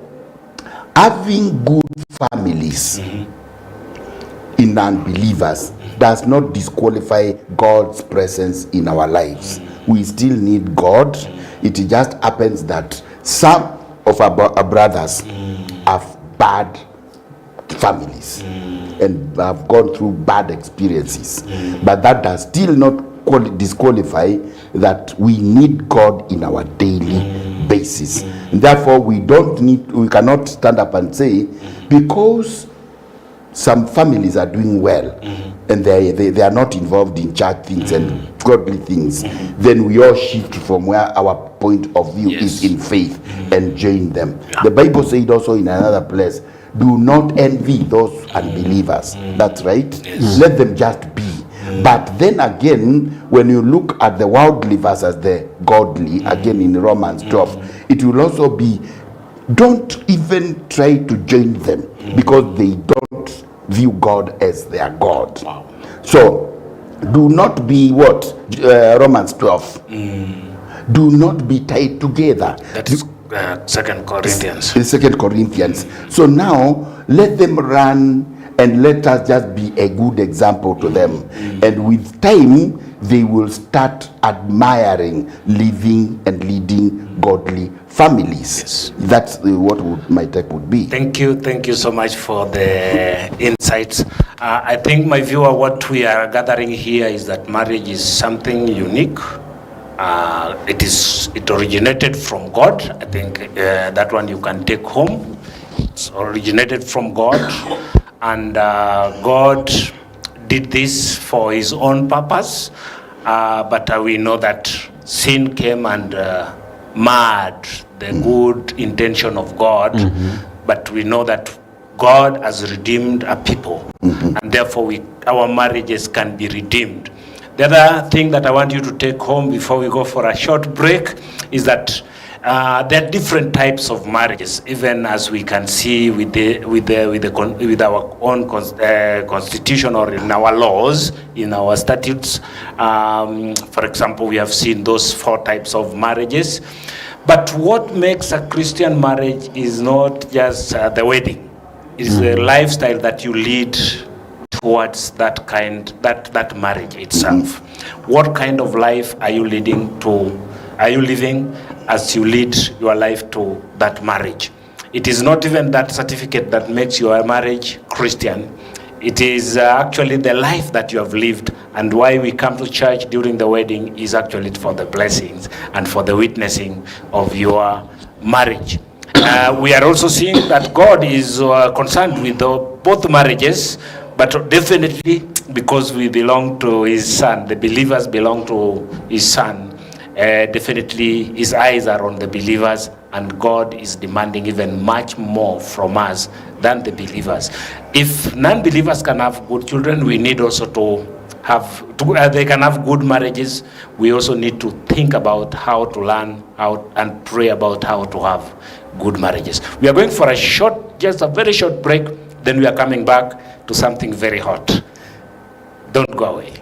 having good families in non-believers does not disqualify God's presence in our lives. We still need God. It just happens that some of our brothers have bad families and have gone through bad experiences, but that does still not disqualify that we need God in our daily basis. Therefore, we cannot stand up and say, because some families are doing well and they are not involved in church things and godly things, then we all shift from where our point of view is in faith and join them. The Bible said also in another place, do not envy those unbelievers. That's right. Let them just be. But then again, when you look at the worldly versus the godly, again in Romans 12, it will also be, don't even try to join them, because they don't view God as their God. So do not be what? Romans 12. Do not be tied together. That is 2 Corinthians. 2 Corinthians. So now let them run, and let us just be a good example to them. And with time, they will start admiring living and leading godly families. That's what my take would be. Thank you so much for the insights. I think, my viewer, what we are gathering here is that marriage is something unique. It originated from God. I think that one you can take home. It's originated from God, and God did this for his own purpose, but we know that sin came and marred the good intention of God. But we know that God has redeemed a people, and therefore our marriages can be redeemed. The other thing that I want you to take home before we go for a short break is that there are different types of marriages, even as we can see with our own constitution or in our laws, in our statutes. For example, we have seen those 4 types of marriages. But what makes a Christian marriage is not just the wedding; it's the lifestyle that you lead towards that marriage itself. What kind of life are you living as you lead your life to that marriage? It is not even that certificate that makes your marriage Christian. It is actually the life that you have lived, and why we come to church during the wedding is actually for the blessings and for the witnessing of your marriage. We are also seeing that God is concerned with both marriages, but definitely because we belong to his son, the believers belong to his son, definitely his eyes are on the believers, and God is demanding even much more from us than the believers. If non-believers can have good children, we need also they can have good marriages. We also need to think about how to learn how and pray about how to have good marriages. We are going for just a very short break, then we are coming back to something very hot. Don't go away.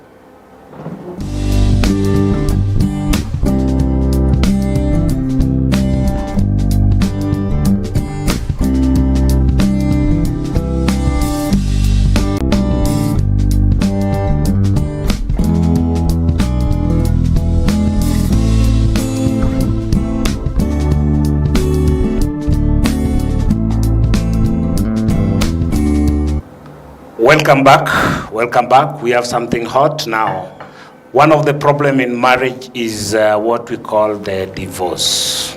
Welcome back. Welcome back. We have something hot now. One of the problem in marriage is what we call the divorce.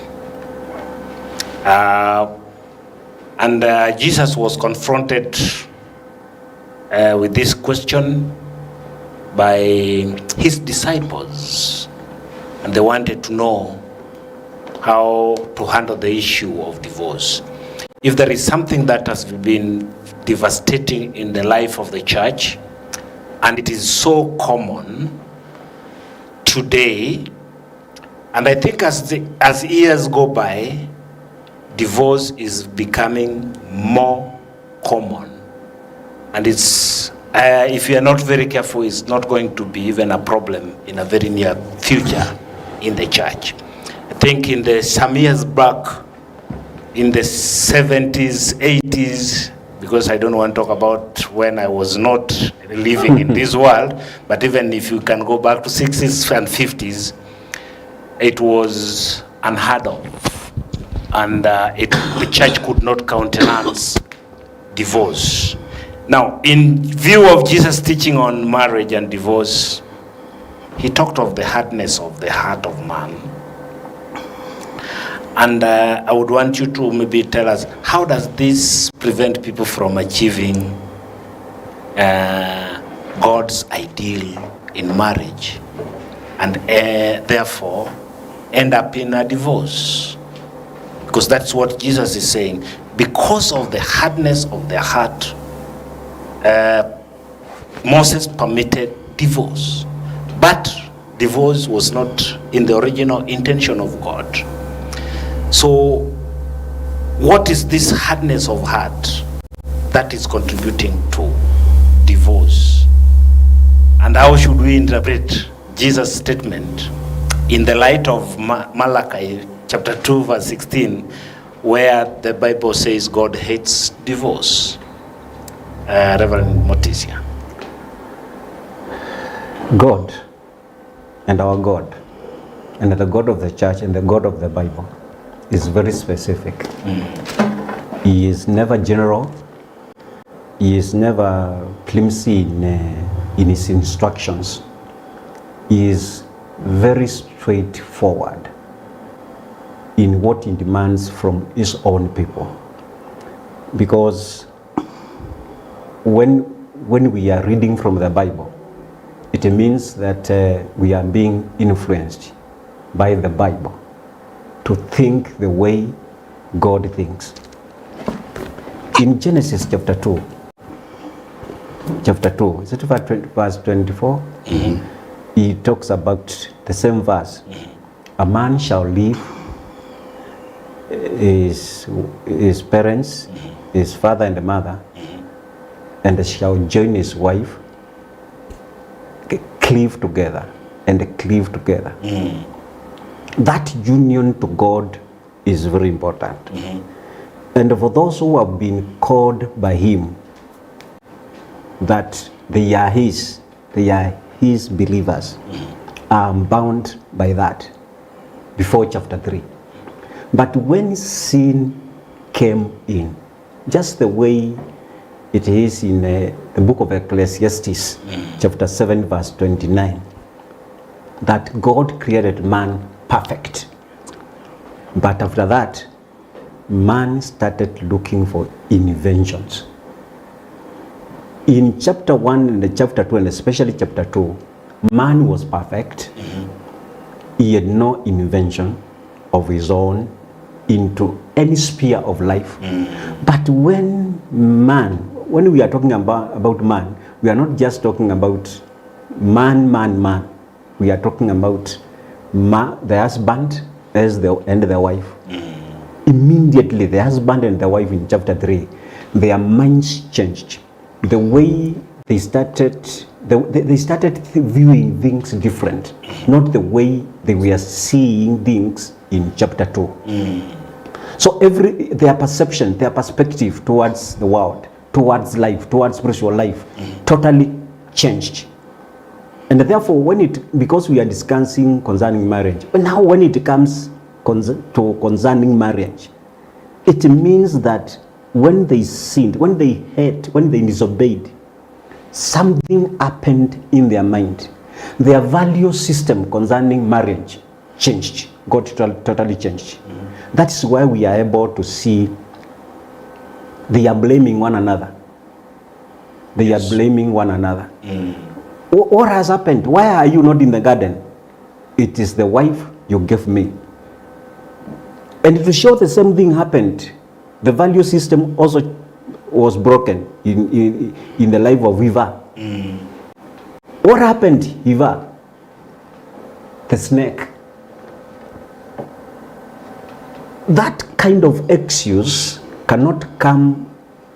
And Jesus was confronted with this question by his disciples, and they wanted to know how to handle the issue of divorce. If there is something that has been devastating in the life of the church, and it is so common today, and I think as years go by, divorce is becoming more common, and it's if you are not very careful, it's not going to be even a problem in a very near future in the church. I think in some years back, in the 70s, 80s, because I don't want to talk about when I was not living in this world, but even if you can go back to 60s and 50s, it was unheard of. And the church could not countenance divorce. Now, in view of Jesus' teaching on marriage and divorce, he talked of the hardness of the heart of man. And I would want you to maybe tell us, how does this prevent people from achieving God's ideal in marriage, and therefore end up in a divorce? Because that's what Jesus is saying. Because of the hardness of their heart, Moses permitted divorce. But divorce was not in the original intention of God. So what is this hardness of heart that is contributing to divorce? And how should we interpret Jesus' statement in the light of Malachi chapter 2 verse 16, where the Bible says God hates divorce? Reverend Motisia. God and our God and the God of the church and the God of the Bible is very specific. He is never general. He is never flimsy in his instructions. He is very straightforward in what he demands from his own people. Because when we are reading from the Bible, it means that we are being influenced by the Bible to think the way God thinks. In Genesis chapter 2, is it verse 24? Mm-hmm. He talks about the same verse. Mm-hmm. A man shall leave his parents, mm-hmm. his father and mother, mm-hmm. and shall join his wife, cleave together. Mm-hmm. That union to God is very important. Mm-hmm. And for those who have been called by him, that they are his believers, mm-hmm. are bound by that before chapter 3. But when sin came in, just the way it is in the book of Ecclesiastes, mm-hmm. chapter 7 verse 29, that God created man perfect. But after that, man started looking for inventions. In chapter 1 and chapter 2, and especially chapter 2, man was perfect. Mm-hmm. He had no invention of his own into any sphere of life. Mm-hmm. But when we are talking about man, we are not just talking about man. We are talking about the husband and the wife. Mm. Immediately, the husband and the wife in chapter 3, their minds changed. The way they started viewing things different, not the way they were seeing things in chapter 2. Mm. So their perception, their perspective towards the world, towards life, towards spiritual life, totally changed. And therefore, because we are discussing concerning marriage, now when it comes to concerning marriage, it means that when they sinned, when they hate, when they disobeyed something happened in their mind. Their value system concerning marriage changed. God totally changed. That is why we are able to see they are blaming one another. They are blaming one another. What has happened? Why are you not in the garden? It is the wife you gave me. And to show the same thing happened, the value system also was broken in the life of Eva. What happened, Eva? The snake. That kind of excuse cannot come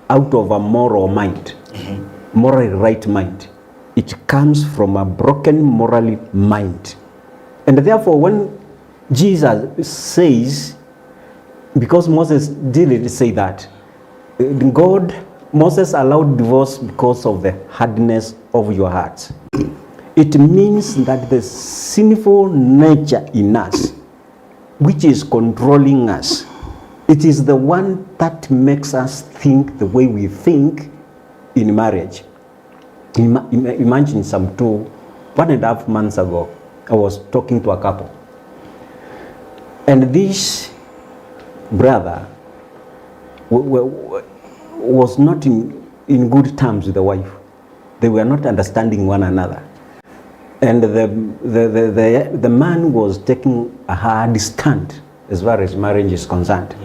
out of a moral mind, moral right mind. It comes from a broken moral mind. And therefore, when Jesus says, because Moses didn't say that, Moses allowed divorce because of the hardness of your hearts. It means that the sinful nature in us, which is controlling us, it is the one that makes us think the way we think in marriage. Imagine some 1.5 months ago, I was talking to a couple. And this brother was not in good terms with the wife. They were not understanding one another. And the man was taking a hard stand as far as marriage is concerned.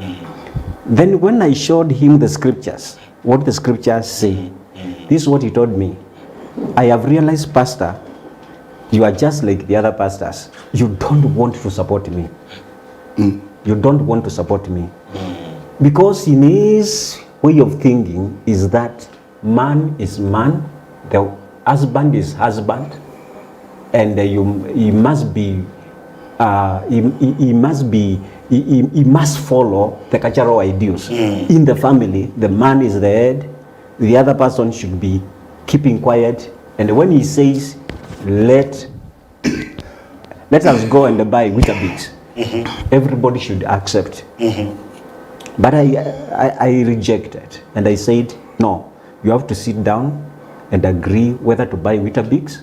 Then when I showed him the scriptures, what the scriptures say, this is what he told me. I have realized, Pastor, you are just like the other pastors. You don't want to support me. You don't want to support me. Because in his way of thinking is that man is man, the husband is husband, and he must follow the cultural ideals. In the family, the man is the head, the other person should be keeping quiet. And when he says, let us go and buy Weetabix, everybody should accept. But I rejected, and I said, no, you have to sit down and agree whether to buy Weetabix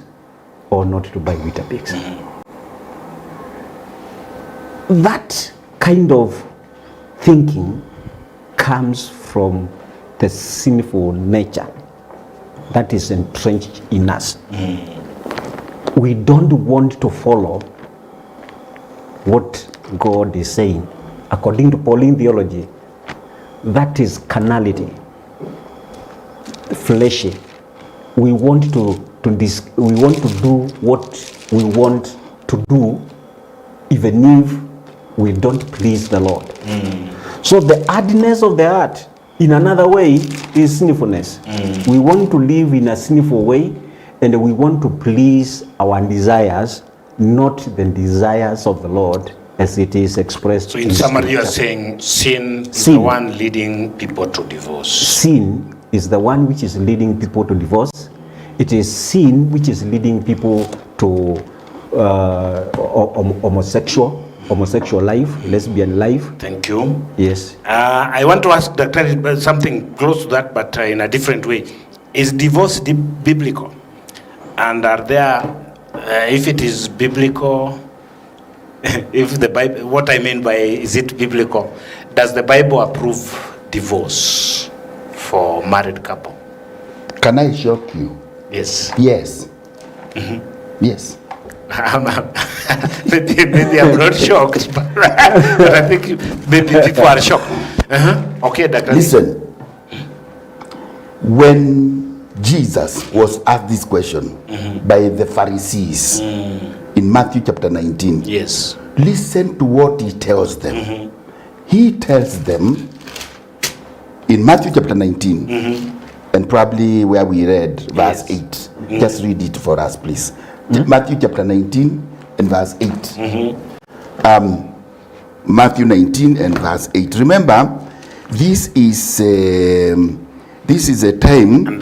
or not to buy Weetabix. That kind of thinking comes from the sinful nature that is entrenched in us. We don't want to follow what God is saying. According to Pauline theology, that is carnality, fleshy. We want to do what we want to do, even if we don't please the Lord. So the hardness of the heart, in another way, is sinfulness. We want to live in a sinful way, and we want to please our desires, not the desires of the Lord, as it is expressed. So in summary, you are saying sin is the one leading people to divorce. Sin is the one which is leading people to divorce. It is sin which is leading people to homosexual life, lesbian life. Thank you. Yes. I want to ask Dr. something close to that, but in a different way. Is divorce biblical? And are there, if it is biblical, if the Bible, what I mean by is it biblical, does the Bible approve divorce for married couple? Can I shock you? Yes. Yes. Yes. maybe I'm not shocked, but I think maybe people are shocked. Okay, Dr. Listen, when Jesus was asked this question by the Pharisees in Matthew chapter 19, yes, listen to what he tells them. He tells them in Matthew chapter 19, and probably where we read verse 8, just read it for us, please. Matthew chapter 19 and verse 8. Matthew 19 and verse 8. Remember, this is a time. And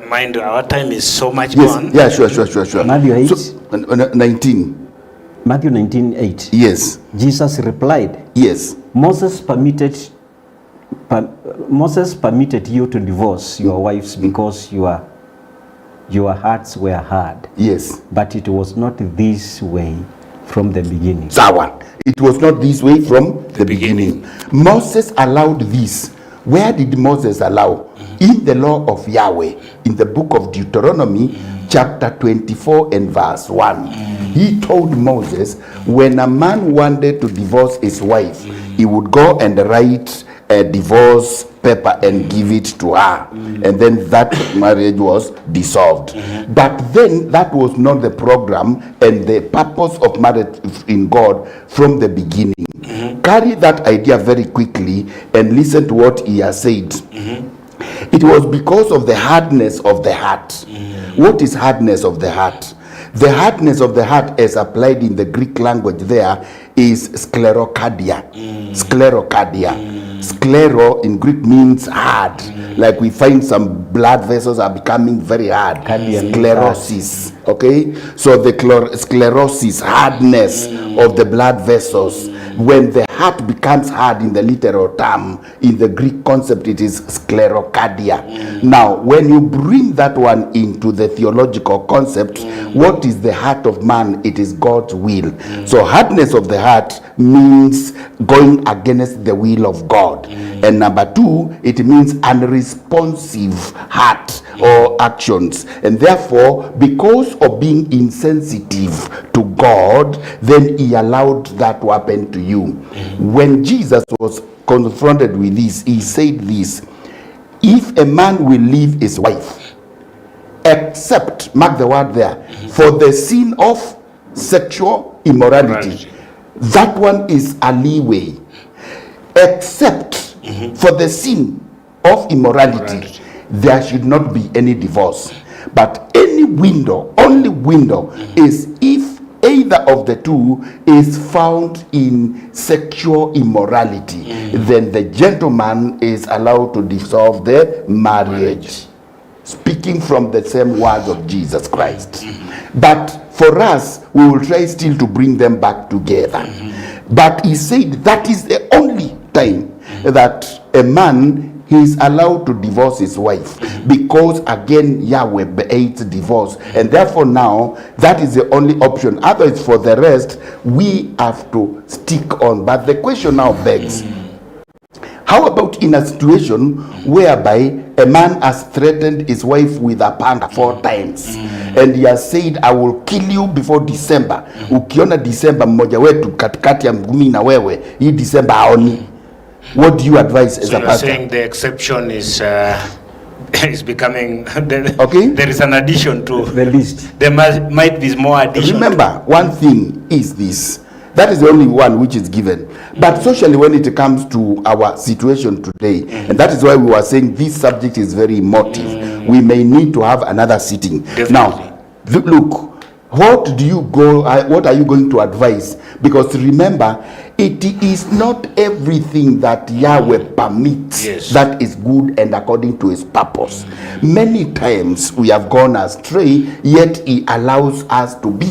mind, our time is so much Yes, gone. yeah, sure. Matthew 8. So, 19. Matthew 19:8. Yes. Jesus replied, Yes. Moses permitted you to divorce your wives because you are your hearts were hard. Yes. But it was not this way from the beginning. Sawa. It was not this way from the beginning. Moses allowed this. Where did Moses allow? In the law of Yahweh, in the book of Deuteronomy, chapter 24 and verse 1. He told Moses, when a man wanted to divorce his wife, he would go and write a divorce paper and give it to her, and then that marriage was dissolved. But then that was not the program and the purpose of marriage in God from the beginning. Carry that idea very quickly and listen to what he has said. It was because of the hardness of the heart. What is hardness of the heart? The hardness of the heart, as applied in the Greek language, there is sclerocardia. Sclerocardia. Sclero in Greek means hard. Like we find some blood vessels are becoming very hard. Sclerosis. Okay? So the sclerosis, hardness of the blood vessels. When the heart becomes hard in the literal term, in the Greek concept, it is sclerocardia. Now, when you bring that one into the theological concept, what is the heart of man? It is God's will. So hardness of the heart means going against the will of God. And number two, it means unresponsive heart or actions. And therefore, because of being insensitive to God, then he allowed that to happen to you. When Jesus was confronted with this, he said this: if a man will leave his wife, except, mark the word there, for the sin of sexual immorality, that one is a leeway. Except for the sin of immorality, there should not be any divorce. But any window, only window, is if either of the two is found in sexual immorality, then the gentleman is allowed to dissolve the marriage. Speaking from the same words of Jesus Christ. But for us, we will try still to bring them back together. But he said that is the only time that a man is allowed to divorce his wife, because again Yahweh hates divorce, and therefore now that is the only option. Otherwise, for the rest, we have to stick on. But the question now begs, how about in a situation whereby a man has threatened his wife with a panga 4 times, and he has said, I will kill you before December. Ukiona December mmoja wetu katikati ya mgumi na wewe, hii December haoni. What do you advise as a pastor? Saying the exception is becoming okay. There is an addition to the list. There might be more addition. Remember, one thing is this. That is the only one which is given. But socially, when it comes to our situation today, and that is why we were saying this subject is very emotive. We may need to have another sitting. Definitely. Now, look, what are you going to advise? Because remember, it is not everything that Yahweh permits that is good and according to his purpose. Many times we have gone astray, yet he allows us to be.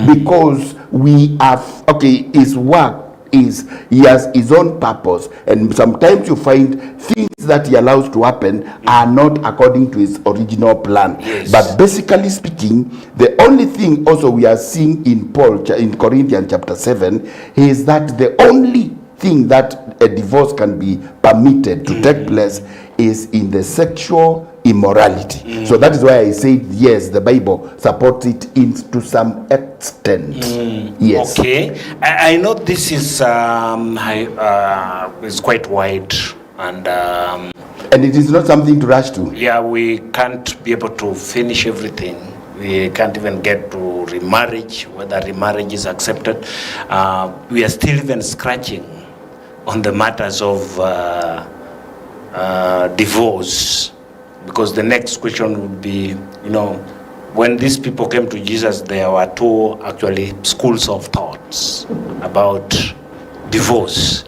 Because we have, his work is, he has his own purpose, and sometimes you find things that he allows to happen are not according to his original plan. But basically speaking, the only thing also we are seeing in Paul in Corinthians chapter 7 is that the only thing that a divorce can be permitted to take place is in the sexual immorality. So that is why I said yes, the Bible supports it to some extent. Yes. Okay. I know this is is quite wide, and it is not something to rush to. Yeah, we can't be able to finish everything. We can't even get to remarriage, whether remarriage is accepted. We are still even scratching on the matters of divorce. Because the next question would be, when these people came to Jesus, there were 2 actually schools of thoughts about divorce.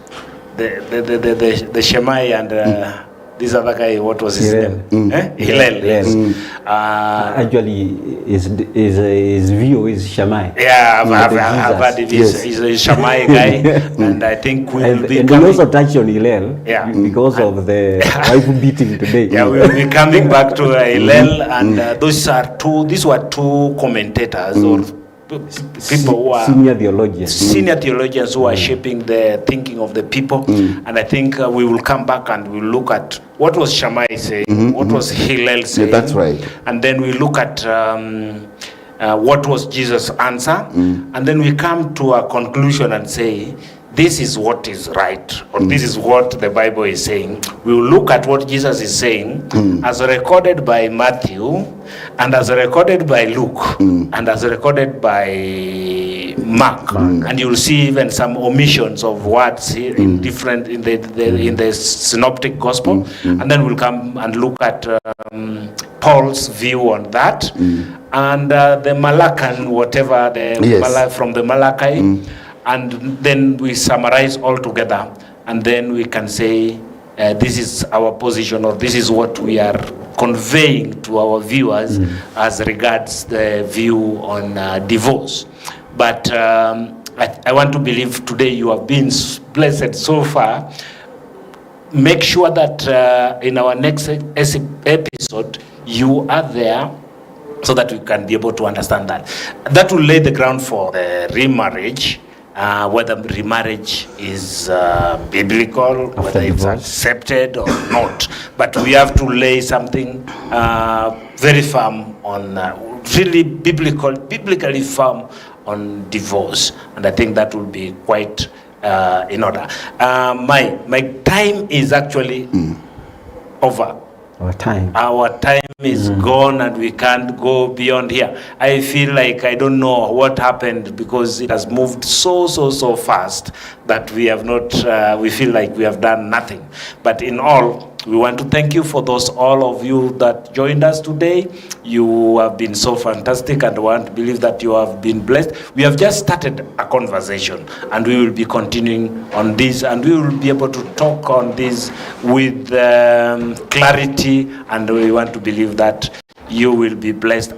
The Shammai and This other guy, what was his name? Hillel. Yes. Actually, his view is Shammai. Yeah, I've heard it. He's a Shammai guy, and I think we will be and coming. we also touched on Hillel because of the wife beating today. Yeah, we will be coming back to Hillel, and these were two commentators or people who are senior theologians who are shaping the thinking of the people. And I think we will come back and we'll look at what was Shammai saying, what was Hillel saying. Yeah, that's right. And then we look at what was Jesus' answer, and then we come to a conclusion and say, this is what is right, or this is what the Bible is saying. We will look at what Jesus is saying as recorded by Matthew, and as recorded by Luke, and as recorded by Mark. And you will see even some omissions of words here in different in the synoptic gospel. And then we'll come and look at Paul's view on that, and the Malachian, whatever from the Malachi. And then we summarize all together, and then we can say this is our position, or this is what we are conveying to our viewers as regards the view on divorce. But I want to believe today you have been blessed so far. Make sure that in our next episode you are there, so that we can be able to understand that. That will lay the ground for the remarriage. Whether remarriage is biblical, whether it's accepted or not. But we have to lay something very firm on, really biblically firm on divorce. And I think that will be quite in order. My time is actually over. Our time is gone, and we can't go beyond here. I feel like I don't know what happened, because it has moved so fast that we have not, we feel like we have done nothing. But in all, we want to thank you for all of you that joined us today. You have been so fantastic, and I want to believe that you have been blessed. We have just started a conversation, and we will be continuing on this, and we will be able to talk on this with clarity, and we want to believe that you will be blessed,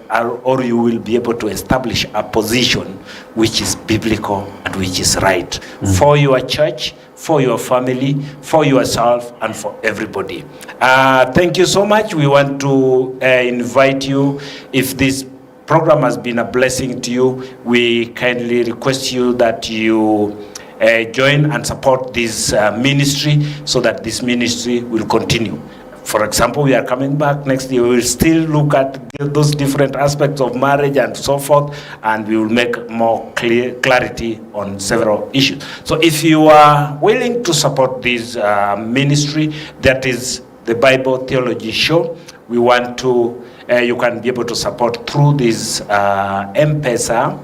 or you will be able to establish a position which is biblical and which is right for your church, for your family, for yourself, and for everybody. Thank you so much. We want to invite you, if this program has been a blessing to you, we kindly request you that you join and support this ministry, so that this ministry will continue. For example, we are coming back next year. We will still look at those different aspects of marriage and so forth, and we will make more clarity on several issues. So if you are willing to support this ministry, that is the Bible Theology Show, we want to, you can be able to support through this M-Pesa,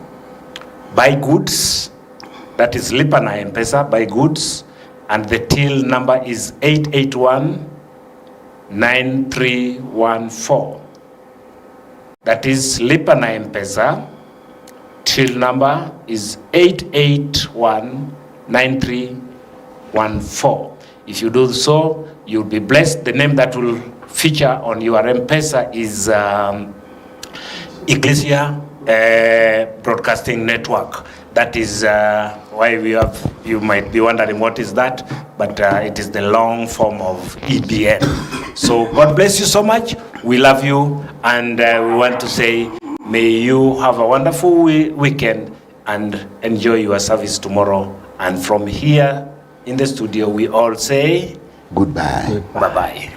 buy goods, that is Lipa na M-Pesa, buy goods, and the till number is 881-9314. That is Lipa na M-Pesa, till number is 881-9314. If you do so, you'll be blessed. The name that will feature on your M-Pesa is Ecclesia Broadcasting Network. That is why we have, you might be wondering what is that, but it is the long form of EBN. So God bless you so much. We love you, and we want to say, may you have a wonderful weekend and enjoy your service tomorrow. And from here in the studio, we all say goodbye. Bye-bye.